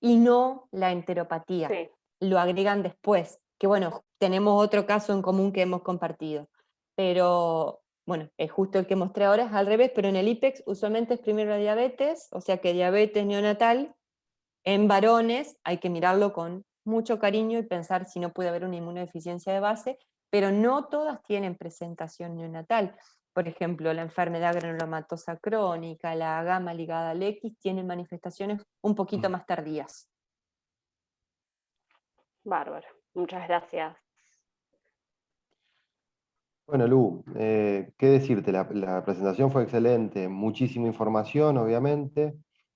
y no la enteropatía. sí. Lo agregan después, que bueno, tenemos otro caso en común que hemos compartido. Pero bueno, es justo el que mostré ahora, es al revés, pero en el IPEX usualmente es primero la diabetes, o sea que diabetes neonatal. En varones hay que mirarlo con mucho cariño y pensar si no puede haber una inmunodeficiencia de base, pero no todas tienen presentación neonatal. Por ejemplo, la enfermedad granulomatosa crónica, la gama ligada al X, tienen manifestaciones un poquito más tardías. Bárbaro, muchas gracias. Bueno, Lu, qué decirte, la presentación fue excelente, muchísima información, obviamente.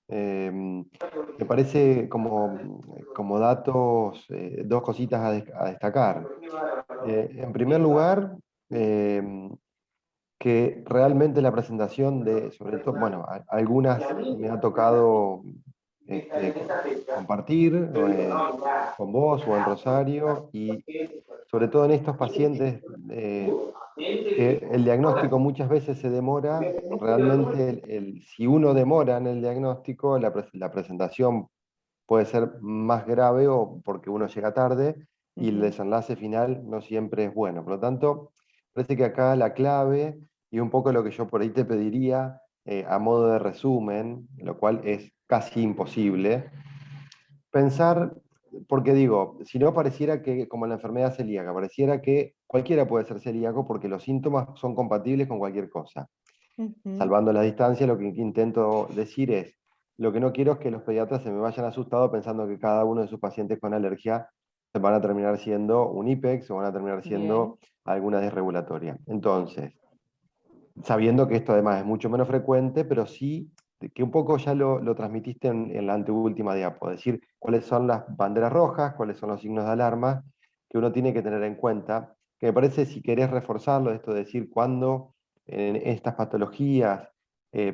Me parece como datos, dos cositas a destacar. En primer lugar, eh, que realmente la presentación de, sobre todo, bueno, algunas me ha tocado compartir con vos o en Rosario, y sobre todo en estos pacientes, que el diagnóstico muchas veces se demora, realmente si uno demora en el diagnóstico, la presentación puede ser más grave o porque uno llega tarde y el desenlace final no siempre es bueno. Por lo tanto, parece que acá la clave y un poco lo que yo por ahí te pediría a modo de resumen, lo cual es casi imposible, pensar, porque digo, si no pareciera que, como la enfermedad celíaca, pareciera que cualquiera puede ser celíaco porque los síntomas son compatibles con cualquier cosa. Salvando la distancia, lo que intento decir es, lo que no quiero es que los pediatras se me vayan asustados pensando que cada uno de sus pacientes con alergia se van a terminar siendo un IPEX o van a terminar Bien. siendo alguna desregulatoria. Entonces, sabiendo que esto además es mucho menos frecuente, pero sí que un poco ya lo transmitiste en la anteúltima diapo, es decir, cuáles son las banderas rojas, cuáles son los signos de alarma que uno tiene que tener en cuenta, que me parece, si querés reforzarlo, esto de decir cuándo en estas patologías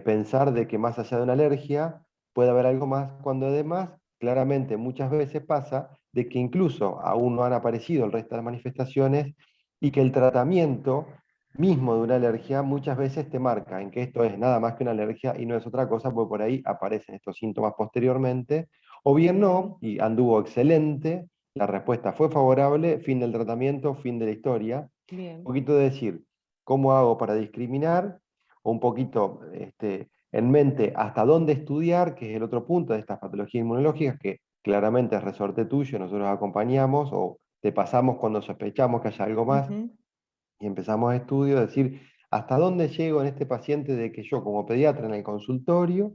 pensar de que más allá de una alergia puede haber algo más, cuando además claramente muchas veces pasa de que incluso aún no han aparecido el resto de las manifestaciones y que el tratamiento mismo de una alergia muchas veces te marca en que esto es nada más que una alergia y no es otra cosa, porque por ahí aparecen estos síntomas posteriormente, o bien no, y anduvo excelente, la respuesta fue favorable, fin del tratamiento, fin de la historia. Bien. Un poquito de decir, ¿cómo hago para discriminar? O un poquito en mente hasta dónde estudiar, que es el otro punto de estas patologías inmunológicas, que claramente es resorte tuyo, nosotros acompañamos o te pasamos cuando sospechamos que haya algo más, y empezamos estudios, es decir, hasta dónde llego en este paciente de que yo como pediatra en el consultorio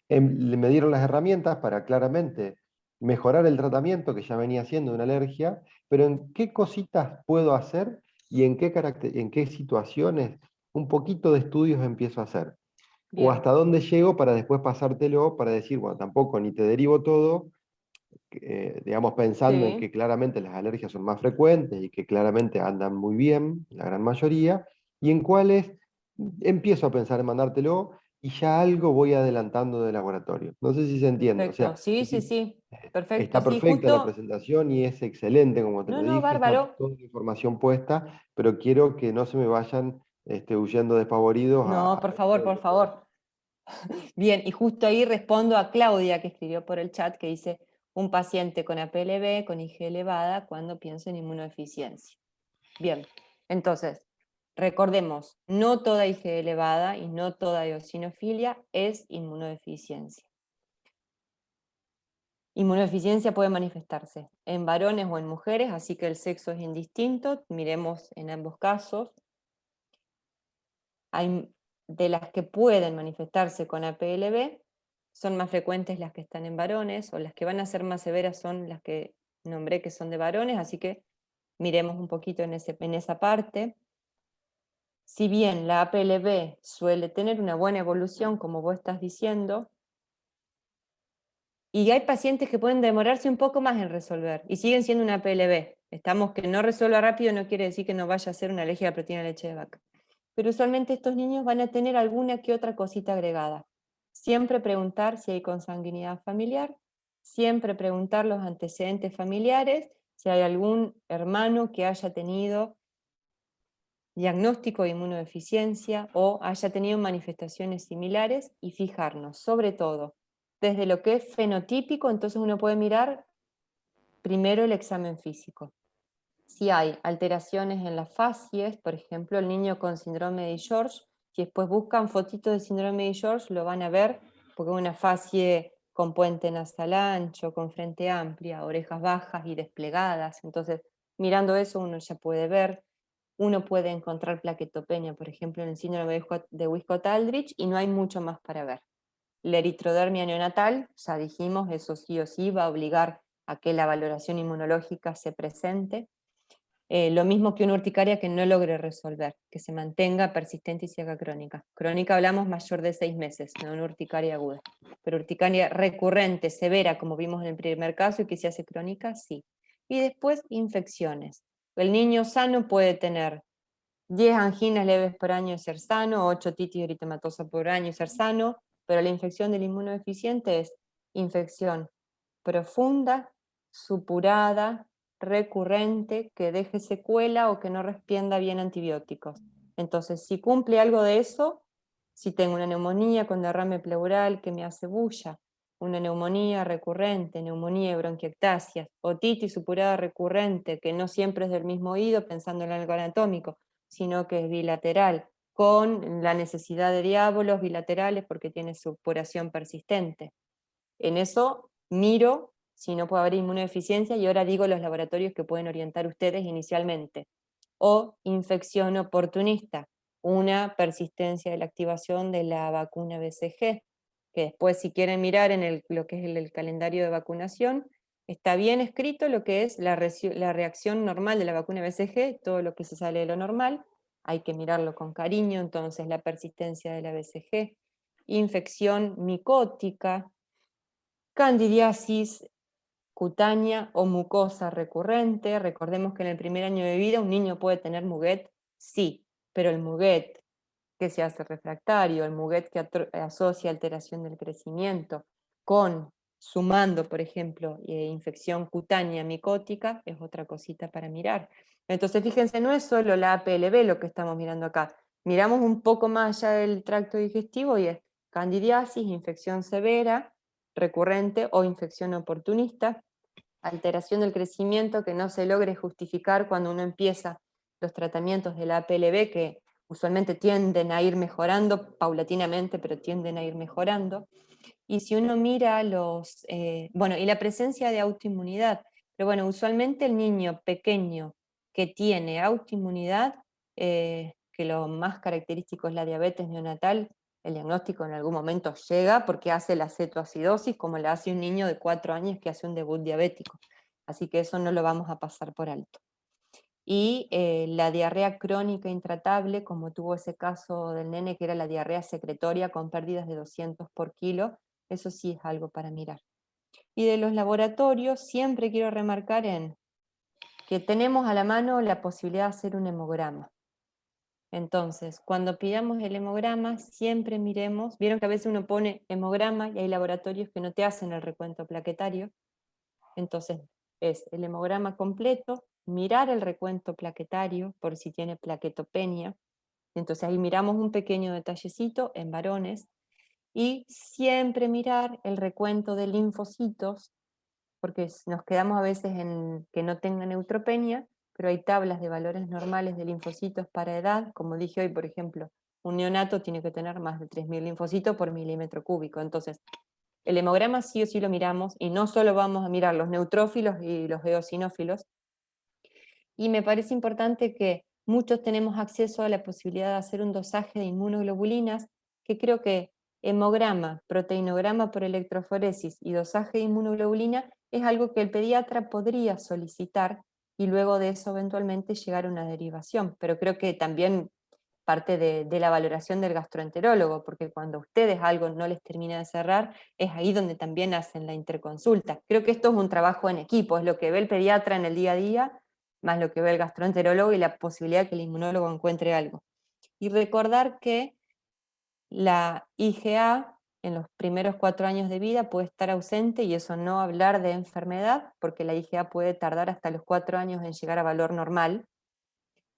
me dieron las herramientas para claramente mejorar el tratamiento que ya venía haciendo de una alergia, pero en qué cositas puedo hacer y en qué situaciones un poquito de estudios empiezo a hacer. O Bien. hasta dónde llego para después pasártelo para decir, bueno, tampoco ni te derivo todo, digamos, pensando en Sí. que claramente las alergias son más frecuentes y que claramente andan muy bien, la gran mayoría, y en cuáles empiezo a pensar en mandártelo y ya algo voy adelantando de laboratorio. No sé si se entiende, o Perfecto. sea, Sí, sí, sí. Perfecto. está Sí, perfecta la justo. presentación y es excelente, como te No, lo no, dije, está bárbaro. toda la información puesta, pero quiero que no se me vayan huyendo despavoridos No, a por esto favor, de por que puedo. favor. Bien, y justo ahí respondo a Claudia, que escribió por el chat, que dice, un paciente con APLB, con IG elevada, cuando pienso en inmunodeficiencia. Bien, entonces, recordemos, no toda IG elevada y no toda eosinofilia es inmunodeficiencia. Inmunodeficiencia puede manifestarse en varones o en mujeres, así que el sexo es indistinto, miremos en ambos casos. Hay de las que pueden manifestarse con APLB, son más frecuentes las que están en varones, o las que van a ser más severas son las que nombré que son de varones, así que miremos un poquito en esa parte. Si bien la APLB suele tener una buena evolución, como vos estás diciendo, y hay pacientes que pueden demorarse un poco más en resolver, y siguen siendo una APLB. Estamos que no resuelva rápido no quiere decir que no vaya a ser una alergia a la proteína de leche de vaca. Pero usualmente estos niños van a tener alguna que otra cosita agregada. Siempre preguntar si hay consanguinidad familiar, siempre preguntar los antecedentes familiares, si hay algún hermano que haya tenido diagnóstico de inmunodeficiencia o haya tenido manifestaciones similares, y fijarnos sobre todo desde lo que es fenotípico. Entonces uno puede mirar primero el examen físico. Si hay alteraciones en las facies, por ejemplo, el niño con síndrome de George, si después buscan fotitos de síndrome de George, lo van a ver, porque es una facie con puente nasal ancho, con frente amplia, orejas bajas y desplegadas. Entonces, mirando eso uno ya puede ver. uno puede encontrar plaquetopenia, por ejemplo, en el síndrome de Wiskott-Aldrich, y no hay mucho más para ver. La eritrodermia neonatal, ya dijimos, eso sí o sí va a obligar a que la valoración inmunológica se presente. Lo mismo que una urticaria que no logre resolver, que se mantenga persistente y se haga crónica. Crónica hablamos mayor de 6 meses, no una urticaria aguda. Pero urticaria recurrente, severa, como vimos en el primer caso, y que se hace crónica, sí. Y después, infecciones. El niño sano puede tener 10 anginas leves por año y ser sano, 8 otitis eritematosa por año y ser sano, pero la infección del inmunodeficiente es infección profunda, supurada, recurrente, que deje secuela o que no responda bien a antibióticos. Entonces, si cumple algo de eso, si tengo una neumonía con derrame pleural que me hace bulla, una neumonía recurrente, neumonía y bronquiectasias, otitis supurada recurrente, que no siempre es del mismo oído, pensando en algo anatómico, sino que es bilateral, con la necesidad de diábolos bilaterales porque tiene supuración persistente. En eso miro si no puede haber inmunodeficiencia y ahora digo los laboratorios que pueden orientar ustedes inicialmente. O infección oportunista, una persistencia de la activación de la vacuna BCG, que después si quieren mirar en lo que es el calendario de vacunación, está bien escrito lo que es la reacción normal de la vacuna BCG, todo lo que se sale de lo normal, hay que mirarlo con cariño, entonces la persistencia de la BCG, infección micótica, candidiasis cutánea o mucosa recurrente. Recordemos que en el primer año de vida un niño puede tener muguet, sí, pero el muguet que se hace refractario, el muguet que asocia alteración del crecimiento con, sumando, por ejemplo, infección cutánea micótica, es otra cosita para mirar. Entonces, fíjense, no es solo la APLB lo que estamos mirando acá. Miramos un poco más allá del tracto digestivo y es candidiasis, infección severa, recurrente o infección oportunista, alteración del crecimiento que no se logre justificar cuando uno empieza los tratamientos de la APLB, que usualmente tienden a ir mejorando paulatinamente, pero tienden a ir mejorando. Y si uno mira bueno, y la presencia de autoinmunidad, pero bueno, usualmente el niño pequeño que tiene autoinmunidad, que lo más característico es la diabetes neonatal, el diagnóstico en algún momento llega porque hace la cetoacidosis como la hace un niño de 4 años que hace un debut diabético. Así que eso no lo vamos a pasar por alto. Y la diarrea crónica intratable, como tuvo ese caso del nene que era la diarrea secretoria con pérdidas de 200 por kilo, eso sí es algo para mirar. Y de los laboratorios siempre quiero remarcar que tenemos a la mano la posibilidad de hacer un hemograma. Entonces, cuando pidamos el hemograma, siempre miremos, vieron que a veces uno pone hemograma y hay laboratorios que no te hacen el recuento plaquetario, entonces es el hemograma completo, mirar el recuento plaquetario por si tiene plaquetopenia, entonces ahí miramos un pequeño detallecito en varones, y siempre mirar el recuento de linfocitos, porque nos quedamos a veces en que no tenga neutropenia, pero hay tablas de valores normales de linfocitos para edad, como dije hoy, por ejemplo, un neonato tiene que tener más de 3.000 linfocitos por milímetro cúbico, entonces el hemograma sí o sí lo miramos, y no solo vamos a mirar los neutrófilos y los eosinófilos, y me parece importante que muchos tenemos acceso a la posibilidad de hacer un dosaje de inmunoglobulinas, que creo que hemograma, proteinograma por electroforesis y dosaje de inmunoglobulina es algo que el pediatra podría solicitar y luego de eso eventualmente llegar a una derivación, pero creo que también parte de la valoración del gastroenterólogo, porque cuando a ustedes algo no les termina de cerrar, es ahí donde también hacen la interconsulta. Creo que esto es un trabajo en equipo, es lo que ve el pediatra en el día a día, más lo que ve el gastroenterólogo y la posibilidad de que el inmunólogo encuentre algo. Y recordar que la IgA en los primeros 4 años de vida puede estar ausente, y eso no hablar de enfermedad, porque la IgA puede tardar hasta los 4 años en llegar a valor normal.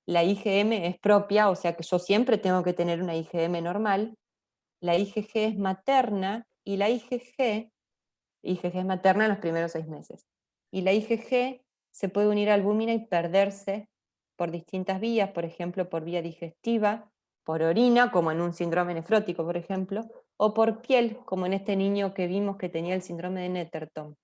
La IgM es propia, o sea que yo siempre tengo que tener una IgM normal. La IgG es materna, y la IgG es materna en los primeros 6 meses. Y la IgG se puede unir a albúmina y perderse por distintas vías, por ejemplo, por vía digestiva, por orina, como en un síndrome nefrótico, por ejemplo, o por piel, como en este niño que vimos que tenía el síndrome de Netterton.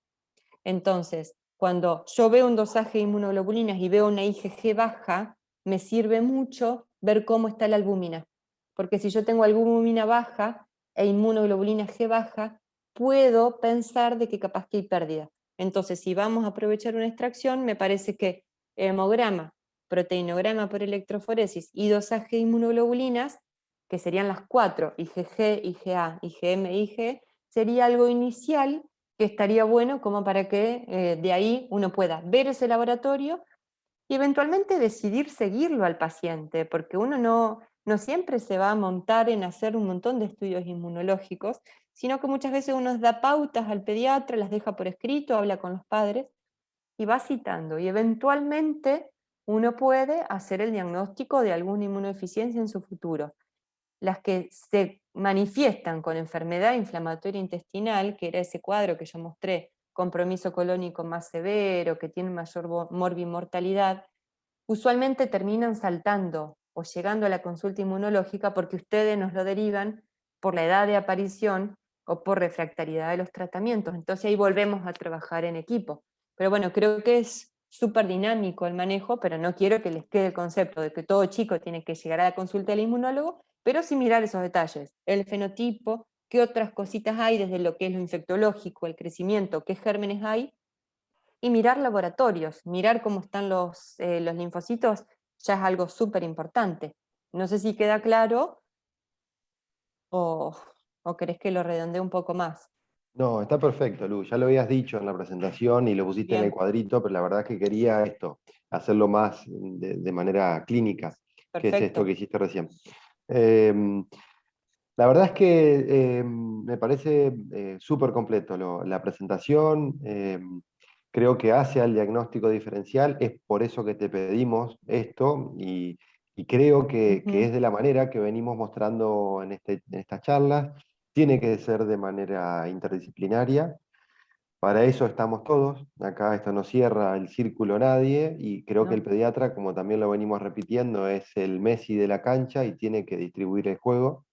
Entonces, cuando yo veo un dosaje de inmunoglobulinas y veo una IgG baja, me sirve mucho ver cómo está la albúmina, porque si yo tengo albúmina baja e inmunoglobulina G baja, puedo pensar de que capaz que hay pérdida. Entonces, si vamos a aprovechar una extracción, me parece que hemograma, proteinograma por electroforesis y dosaje de inmunoglobulinas, que serían las 4, IgG, IgA, IgM, IG, sería algo inicial que estaría bueno como para que de ahí uno pueda ver ese laboratorio y eventualmente decidir seguirlo al paciente, porque uno no siempre se va a montar en hacer un montón de estudios inmunológicos, sino que muchas veces uno da pautas al pediatra, las deja por escrito, habla con los padres y va citando, y eventualmente uno puede hacer el diagnóstico de alguna inmunodeficiencia en su futuro. Las que se manifiestan con enfermedad inflamatoria intestinal, que era ese cuadro que yo mostré, compromiso colónico más severo, que tiene mayor morbimortalidad, usualmente terminan saltando o llegando a la consulta inmunológica porque ustedes nos lo derivan por la edad de aparición o por refractariedad de los tratamientos. Entonces ahí volvemos a trabajar en equipo. Pero bueno, creo que es súper dinámico el manejo, pero no quiero que les quede el concepto de que todo chico tiene que llegar a la consulta del inmunólogo, pero sí mirar esos detalles, el fenotipo, qué otras cositas hay desde lo que es lo infectológico, el crecimiento, qué gérmenes hay, y mirar laboratorios, mirar cómo están los linfocitos, ya es algo súper importante. No sé si queda claro o, o querés que lo redondee un poco más. No, está perfecto, Lu. Ya lo habías dicho en la presentación y lo pusiste en el Bien, cuadrito, pero la verdad es que quería esto, hacerlo más de manera clínica, que es esto que perfecto. hiciste recién. Eh, la verdad es que me parece súper completo la presentación. Creo que hace al diagnóstico diferencial, es por eso que te pedimos esto y creo que es de la manera que venimos mostrando en estas charlas. Tiene que ser de manera interdisciplinaria. Para eso estamos todos. Acá esto no cierra el círculo nadie y creo que el ¿No? pediatra, como también lo venimos repitiendo, es el Messi de la cancha y tiene que distribuir el juego.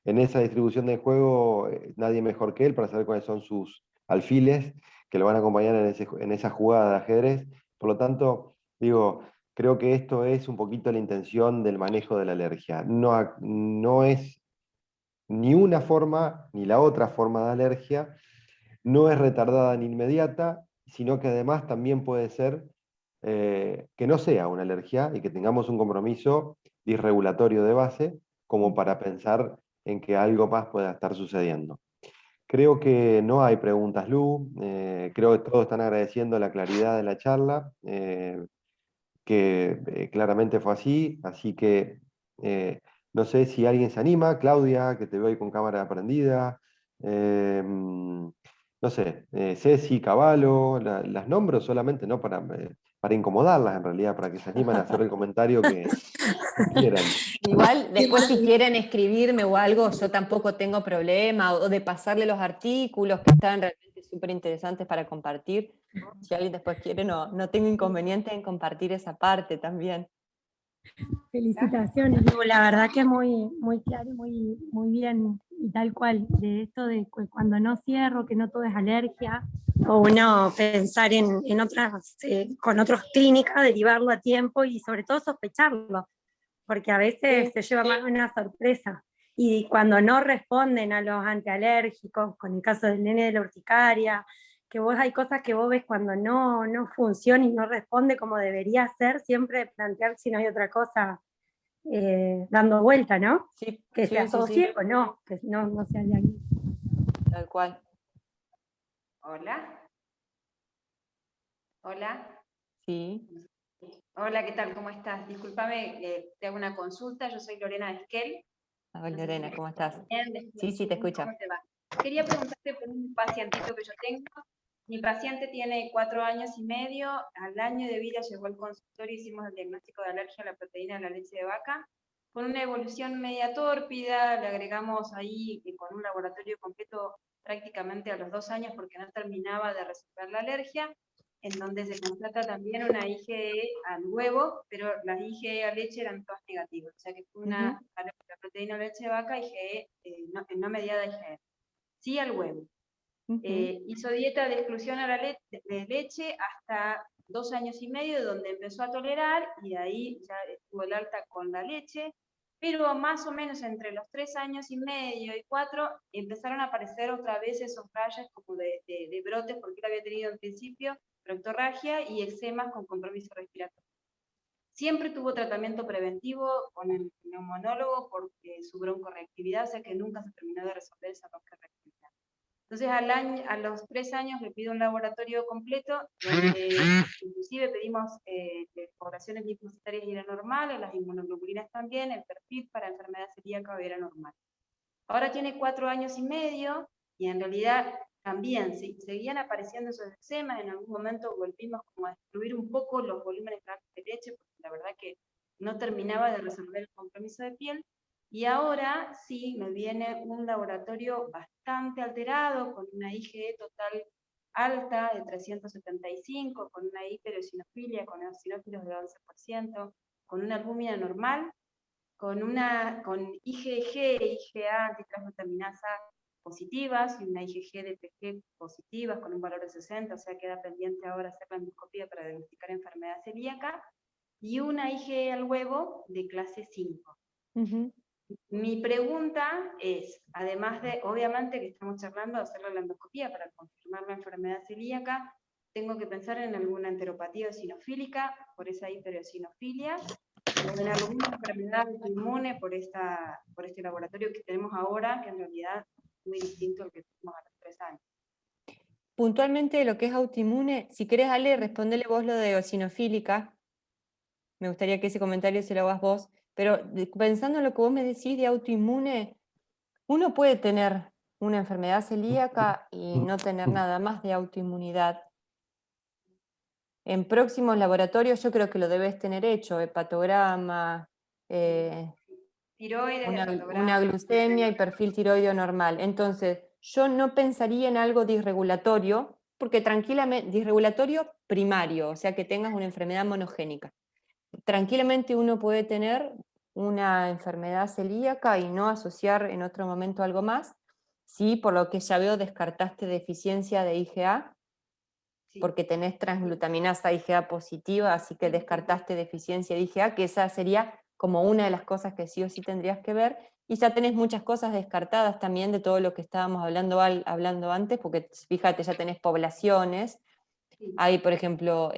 En esa distribución del juego, nadie mejor que él para saber cuáles son sus alfiles que lo van a acompañar en esa jugada de ajedrez. Por lo tanto, digo, creo que esto es un poquito la intención del manejo de la alergia. No es ni una forma ni la otra forma de alergia, no es retardada ni inmediata, sino que además también puede ser que no sea una alergia y que tengamos un compromiso disregulatorio de base como para pensar en que algo más pueda estar sucediendo. Creo que no hay preguntas, Lu. Creo que todos están agradeciendo la claridad de la charla, que claramente fue así que no sé si alguien se anima, Claudia, que te veo ahí con cámara prendida, no sé, Ceci, Cavallo, las nombro solamente no para incomodarlas en realidad, para que se animen a hacer el comentario que quieran. Igual, después si quieren escribirme o algo, yo tampoco tengo problema, o de pasarle los artículos que están realmente súper interesantes para compartir. Si alguien después quiere, no tengo inconveniente en compartir esa parte también. Felicitaciones, Lu, la verdad que muy claro y muy bien y tal cual, de esto de cuando no cierro, que no todo es alergia, o uno pensar en otras, con otras clínicas, derivarlo a tiempo y sobre todo sospecharlo, porque a veces se lleva más una sorpresa. Y cuando no responden a los antialérgicos, con el caso del nene de la urticaria, que vos hay cosas que vos ves cuando no funciona y no responde como debería ser, siempre plantear si no hay otra cosa dando vuelta, ¿no? Sí, Que se asocie o no, que no sea diagnóstico. tal cual. Hola. Hola. Sí. Hola, ¿qué tal? ¿Cómo estás? Discúlpame, te hago una consulta. Yo soy Lorena Esquel. Hola Lorena, ¿cómo estás? Bien, Sí, te escucho. ¿cómo te va? Quería preguntarte por un pacientito que yo tengo. Mi paciente tiene 4 años y medio. Al año de vida llegó al consultorio, hicimos el diagnóstico de alergia a la proteína de la leche de vaca. Con una evolución media tórpida, le agregamos ahí con un laboratorio completo prácticamente a los 2 años porque no terminaba de resolver la alergia, en donde se constata también una IgE al huevo, pero las IgE a leche eran todas negativas, o sea que fue una alergia a la proteína de leche de vaca, IgE no mediada IgE. Sí al huevo. Hizo dieta de exclusión a la de leche hasta 2 años y medio, donde empezó a tolerar, y de ahí ya estuvo tuvo el alta con la leche, pero más o menos entre los 3 años y medio y 4 empezaron a aparecer otra vez esos rayas como de brotes, porque él había tenido en principio proctorragia y eczemas con compromiso respiratorio. Siempre tuvo tratamiento preventivo con el neumonólogo porque su broncorreactividad, o sea que nunca se terminó de resolver esa broncorreactividad. Entonces a los 3 años le pido un laboratorio completo, donde inclusive pedimos poblaciones linfocitarias y era normal, las inmunoglobulinas también, el perfil para enfermedad celíaca era normal. Ahora tiene 4 años y medio, y en realidad también seguían apareciendo esos eczemas, en algún momento volvimos como a excluir un poco los volúmenes de leche, porque la verdad que no terminaba de resolver el compromiso de piel, y ahora sí me viene un laboratorio bastante alterado, con una IgE total alta de 375, con una hipereosinofilia, con eosinófilos de 11%, con una albúmina normal, con IgG e IgA, antitransglutaminasa positivas, y una IgG de PG positivas con un valor de 60, o sea queda pendiente ahora hacer la endoscopía para diagnosticar enfermedad celíaca, y una IgE al huevo de clase 5. Mi pregunta es, además de, obviamente que estamos charlando de hacerle la endoscopía para confirmar la enfermedad celíaca, tengo que pensar en alguna enteropatía eosinofílica por esa hipereosinofilia, o en alguna enfermedad inmune por este laboratorio que tenemos ahora, que en realidad es muy distinto al que tuvimos a los 3 años. Puntualmente lo que es autoinmune, si querés, Ale, respondele vos lo de eosinofílica. Me gustaría que ese comentario se lo hagas vos. Pero pensando en lo que vos me decís de autoinmune, uno puede tener una enfermedad celíaca y no tener nada más de autoinmunidad. En próximos laboratorios yo creo que lo debes tener hecho, hepatograma, Tiroides, una glucemia y perfil tiroideo normal. Entonces, yo no pensaría en algo disregulatorio, porque tranquilamente, disregulatorio primario, o sea que tengas una enfermedad monogénica. Tranquilamente uno puede tener una enfermedad celíaca y no asociar en otro momento algo más. Sí, por lo que ya veo, descartaste deficiencia de IgA, sí, porque tenés transglutaminasa IgA positiva, así que descartaste deficiencia de IgA, que esa sería como una de las cosas que sí o sí tendrías que ver, y ya tenés muchas cosas descartadas también de todo lo que estábamos hablando antes, porque fíjate, ya tenés poblaciones, sí. hay por ejemplo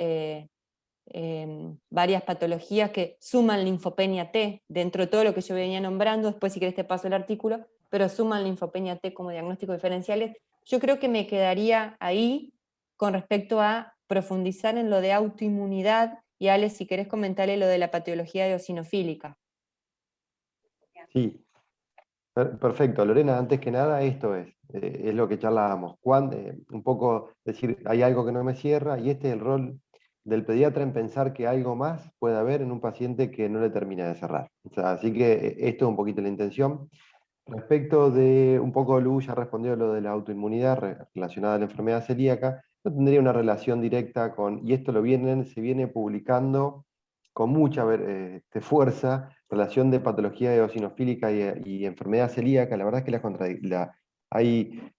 varias patologías que suman linfopenia T, dentro de todo lo que yo venía nombrando, después si querés te paso el artículo, pero suman linfopenia T como diagnósticos diferenciales. Yo creo que me quedaría ahí con respecto a profundizar en lo de autoinmunidad, y Ale, si querés comentarle lo de la patología eosinofílica. Sí, perfecto. Lorena, antes que nada, esto es lo que charlábamos. Un poco decir, hay algo que no me cierra, y este es el rol del pediatra en pensar que algo más puede haber en un paciente que no le termina de cerrar. O sea, así que esto es un poquito la intención. Respecto de, un poco Lu ya respondió lo de la autoinmunidad relacionada a la enfermedad celíaca, no tendría una relación directa con, y esto se viene publicando con mucha fuerza, relación de patología eosinofílica y enfermedad celíaca. La verdad es que hay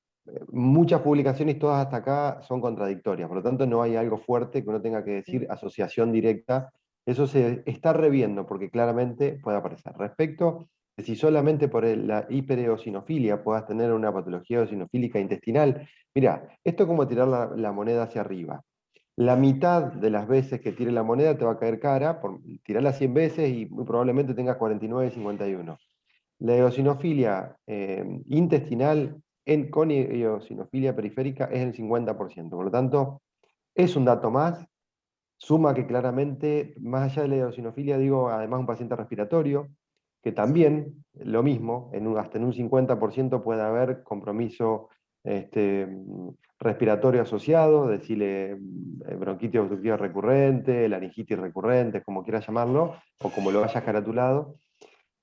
muchas publicaciones, todas hasta acá son contradictorias, por lo tanto no hay algo fuerte que uno tenga que decir asociación directa. Eso se está reviendo porque claramente puede aparecer. Respecto de si solamente por la hipereosinofilia puedas tener una patología eosinofílica intestinal, mira, esto es como tirar la moneda hacia arriba. La mitad de las veces que tire la moneda te va a caer cara, tirarla 100 veces y muy probablemente tengas 49,51. La eosinofilia intestinal con eosinofilia periférica es el 50%. Por lo tanto, es un dato más. Suma que claramente, más allá de la eosinofilia, digo, además un paciente respiratorio, que también, lo mismo, hasta en un 50% puede haber compromiso respiratorio asociado, decirle bronquitis obstructiva recurrente, laringitis recurrente, como quieras llamarlo, o como lo hayas caratulado.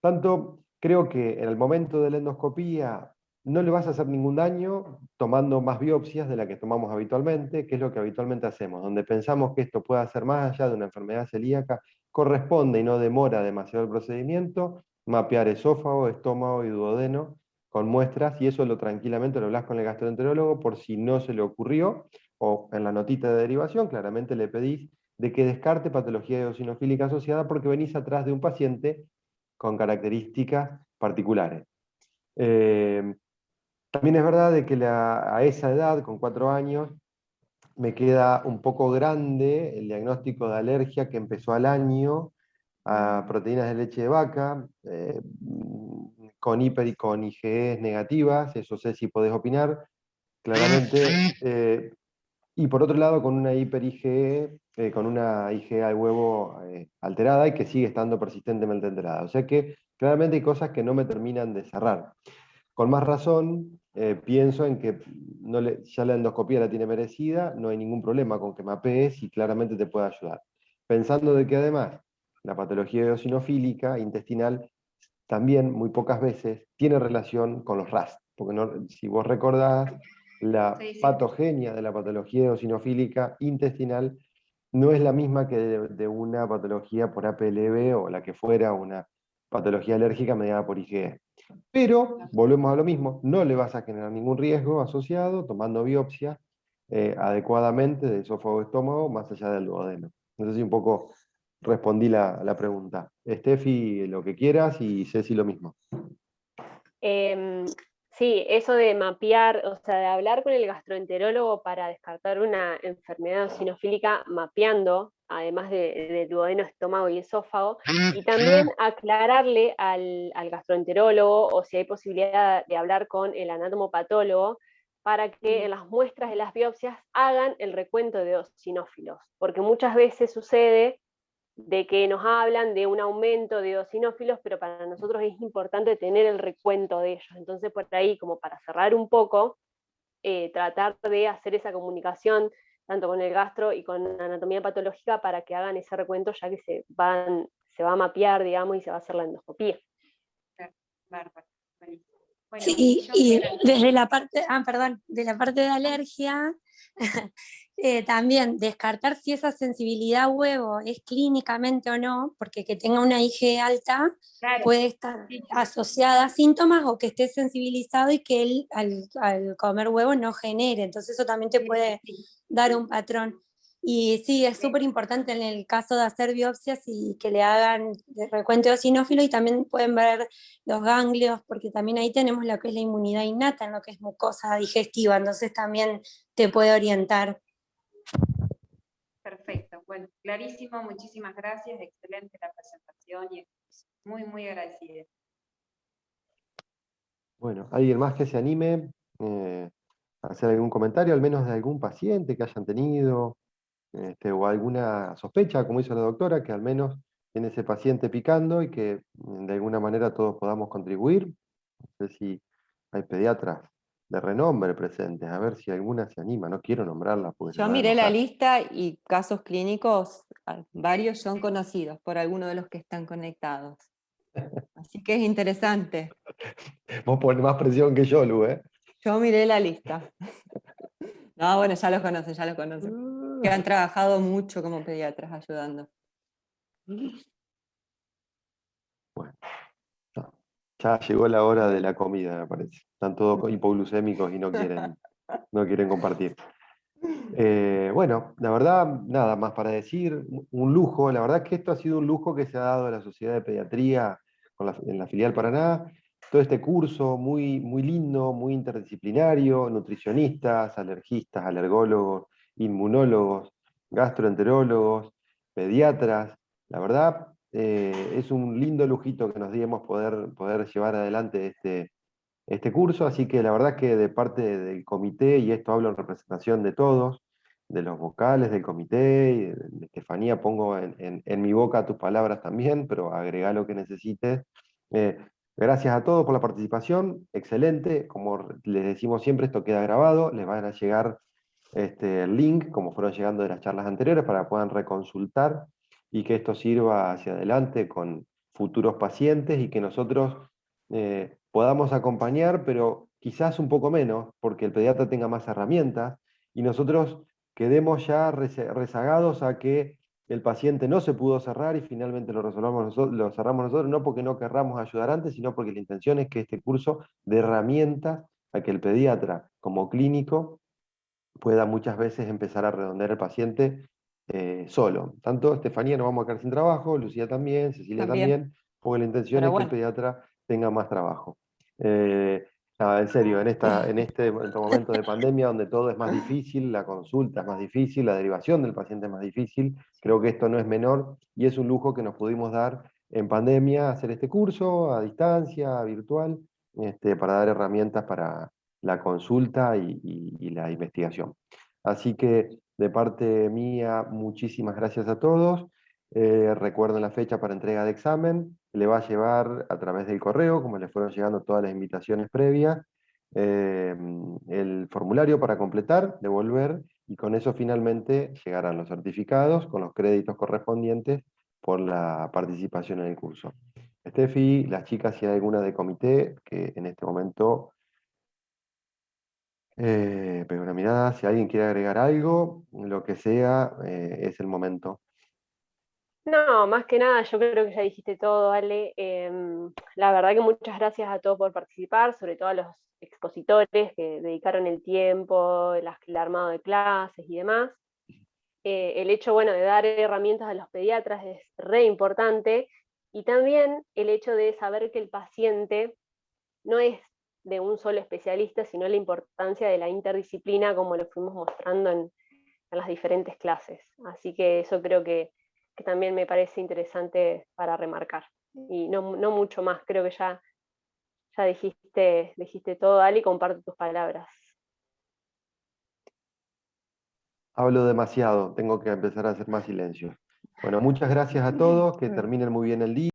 Tanto, creo que en el momento de la endoscopía no le vas a hacer ningún daño tomando más biopsias de la que tomamos habitualmente, que es lo que habitualmente hacemos, donde pensamos que esto puede hacer más allá de una enfermedad celíaca, corresponde y no demora demasiado el procedimiento, mapear esófago, estómago y duodeno con muestras, y eso tranquilamente lo hablas con el gastroenterólogo por si no se le ocurrió, o en la notita de derivación claramente le pedís de que descarte patología eosinofílica asociada porque venís atrás de un paciente con características particulares. También es verdad de que a esa edad, con 4 años, me queda un poco grande el diagnóstico de alergia que empezó al año a proteínas de leche de vaca, con hiper y con IgE negativas, eso sé si podés opinar, claramente. Y por otro lado, con una hiper IgE, con una IgE al huevo alterada y que sigue estando persistentemente alterada. O sea que claramente hay cosas que no me terminan de cerrar. Con más razón, pienso en que ya la endoscopía la tiene merecida, no hay ningún problema con que mapees y claramente te puede ayudar. Pensando de que además la patología eosinofílica intestinal también muy pocas veces tiene relación con los RAS, porque si vos recordás, la Sí, sí. patogenia de la patología eosinofílica intestinal no es la misma que de una patología por APLB o la que fuera una patología alérgica mediada por IgE. Pero, volvemos a lo mismo, no le vas a generar ningún riesgo asociado tomando biopsia adecuadamente de esófago-estómago más allá del duodeno. No sé si un poco respondí la pregunta. Steffi, lo que quieras, y Ceci lo mismo. Sí, eso de mapear, o sea, de hablar con el gastroenterólogo para descartar una enfermedad eosinofílica, mapeando, además de duodeno, estómago y esófago, y también aclararle al gastroenterólogo, o si hay posibilidad de hablar con el anatomopatólogo, para que en las muestras de las biopsias hagan el recuento de eosinófilos, porque muchas veces sucede de que nos hablan de un aumento de eosinófilos, pero para nosotros es importante tener el recuento de ellos. Entonces, por ahí, como para cerrar un poco, tratar de hacer esa comunicación tanto con el gastro y con anatomía patológica para que hagan ese recuento, ya que se va a mapear, digamos, y se va a hacer la endoscopía. Bárbaro. Bueno, Sí, yo y quiero- desde la parte, perdón, de la parte de alergia, también descartar si esa sensibilidad a huevo es clínicamente o no, porque que tenga una IgE alta Claro, puede estar sí, asociada a síntomas o que esté sensibilizado y que él al comer huevo no genere, entonces eso también te sí, puede sí, dar un patrón. Y sí, es sí. súper importante en el caso de hacer biopsias y que le hagan recuento eosinófilo y también pueden ver los ganglios, porque también ahí tenemos lo que es la inmunidad innata, en lo que es mucosa digestiva, entonces también te puede orientar. Perfecto. Bueno, clarísimo. Muchísimas gracias. Excelente la presentación y muy, muy agradecida. Bueno, ¿alguien más que se anime a hacer algún comentario, al menos de algún paciente que hayan tenido, o alguna sospecha, como hizo la doctora, que al menos tiene ese paciente picando y que de alguna manera todos podamos contribuir? No sé si hay pediatras de renombre presentes, a ver si alguna se anima. No quiero nombrarla porque se Yo va a miré la enojar. lista y casos clínicos, varios son conocidos por alguno de los que están conectados. Así que es interesante. Vos ponés más presión que yo, Lu, ¿eh? Yo miré la lista. No, bueno, ya los conocen, ya los conocen. Que han trabajado mucho como pediatras ayudando. Bueno, ya llegó la hora de la comida, me parece. Están todos hipoglucémicos y no quieren compartir. Bueno, la verdad, nada más para decir, un lujo. La verdad es que esto ha sido un lujo que se ha dado a la Sociedad de Pediatría en la filial Paraná. Todo este curso muy, muy lindo, muy interdisciplinario, nutricionistas, alergistas, alergólogos, inmunólogos, gastroenterólogos, pediatras. La verdad, es un lindo lujito que nos dimos poder llevar adelante este curso, así que la verdad que de parte del comité, y esto hablo en representación de todos, de los vocales del comité, y de Estefanía, pongo en mi boca tus palabras también, pero agrega lo que necesites. Eh, Gracias a todos por la participación, excelente, como les decimos siempre, esto queda grabado, les van a llegar el link, como fueron llegando de las charlas anteriores, para que puedan reconsultar y que esto sirva hacia adelante con futuros pacientes y que nosotros podamos acompañar, pero quizás un poco menos, porque el pediatra tenga más herramientas y nosotros quedemos ya rezagados a que el paciente no se pudo cerrar y finalmente lo cerramos nosotros, no porque no querramos ayudar antes, sino porque la intención es que este curso de herramientas a que el pediatra como clínico pueda muchas veces empezar a redondear al paciente solo. Tanto Estefanía no vamos a quedar sin trabajo, Lucía también, Cecilia también, porque la intención Pero es que el bueno. pediatra tenga más trabajo. Nada, en serio, en este momento de pandemia donde todo es más difícil, la consulta es más difícil, la derivación del paciente es más difícil, creo que esto no es menor y es un lujo que nos pudimos dar en pandemia, hacer este curso a distancia, virtual, para dar herramientas para la consulta y la investigación. Así que de parte mía, muchísimas gracias a todos. Recuerden la fecha para entrega de examen, le va a llevar a través del correo, como le fueron llegando todas las invitaciones previas, el formulario para completar, devolver, y con eso finalmente llegarán los certificados con los créditos correspondientes por la participación en el curso. Estefi, las chicas, si hay alguna de comité, que en este momento pego una mirada, si alguien quiere agregar algo, lo que sea, es el momento. No, más que nada, yo creo que ya dijiste todo, Ale. La verdad que muchas gracias a todos por participar, sobre todo a los expositores que dedicaron el tiempo, el armado de clases y demás. El hecho, bueno, de dar herramientas a los pediatras es re importante, y también el hecho de saber que el paciente no es de un solo especialista, sino la importancia de la interdisciplina, como lo fuimos mostrando en las diferentes clases. Así que eso creo que también me parece interesante para remarcar. Y no mucho más, creo que ya dijiste todo, Ali, y comparto tus palabras. Hablo demasiado, tengo que empezar a hacer más silencio. Bueno, muchas gracias a todos, que terminen muy bien el día.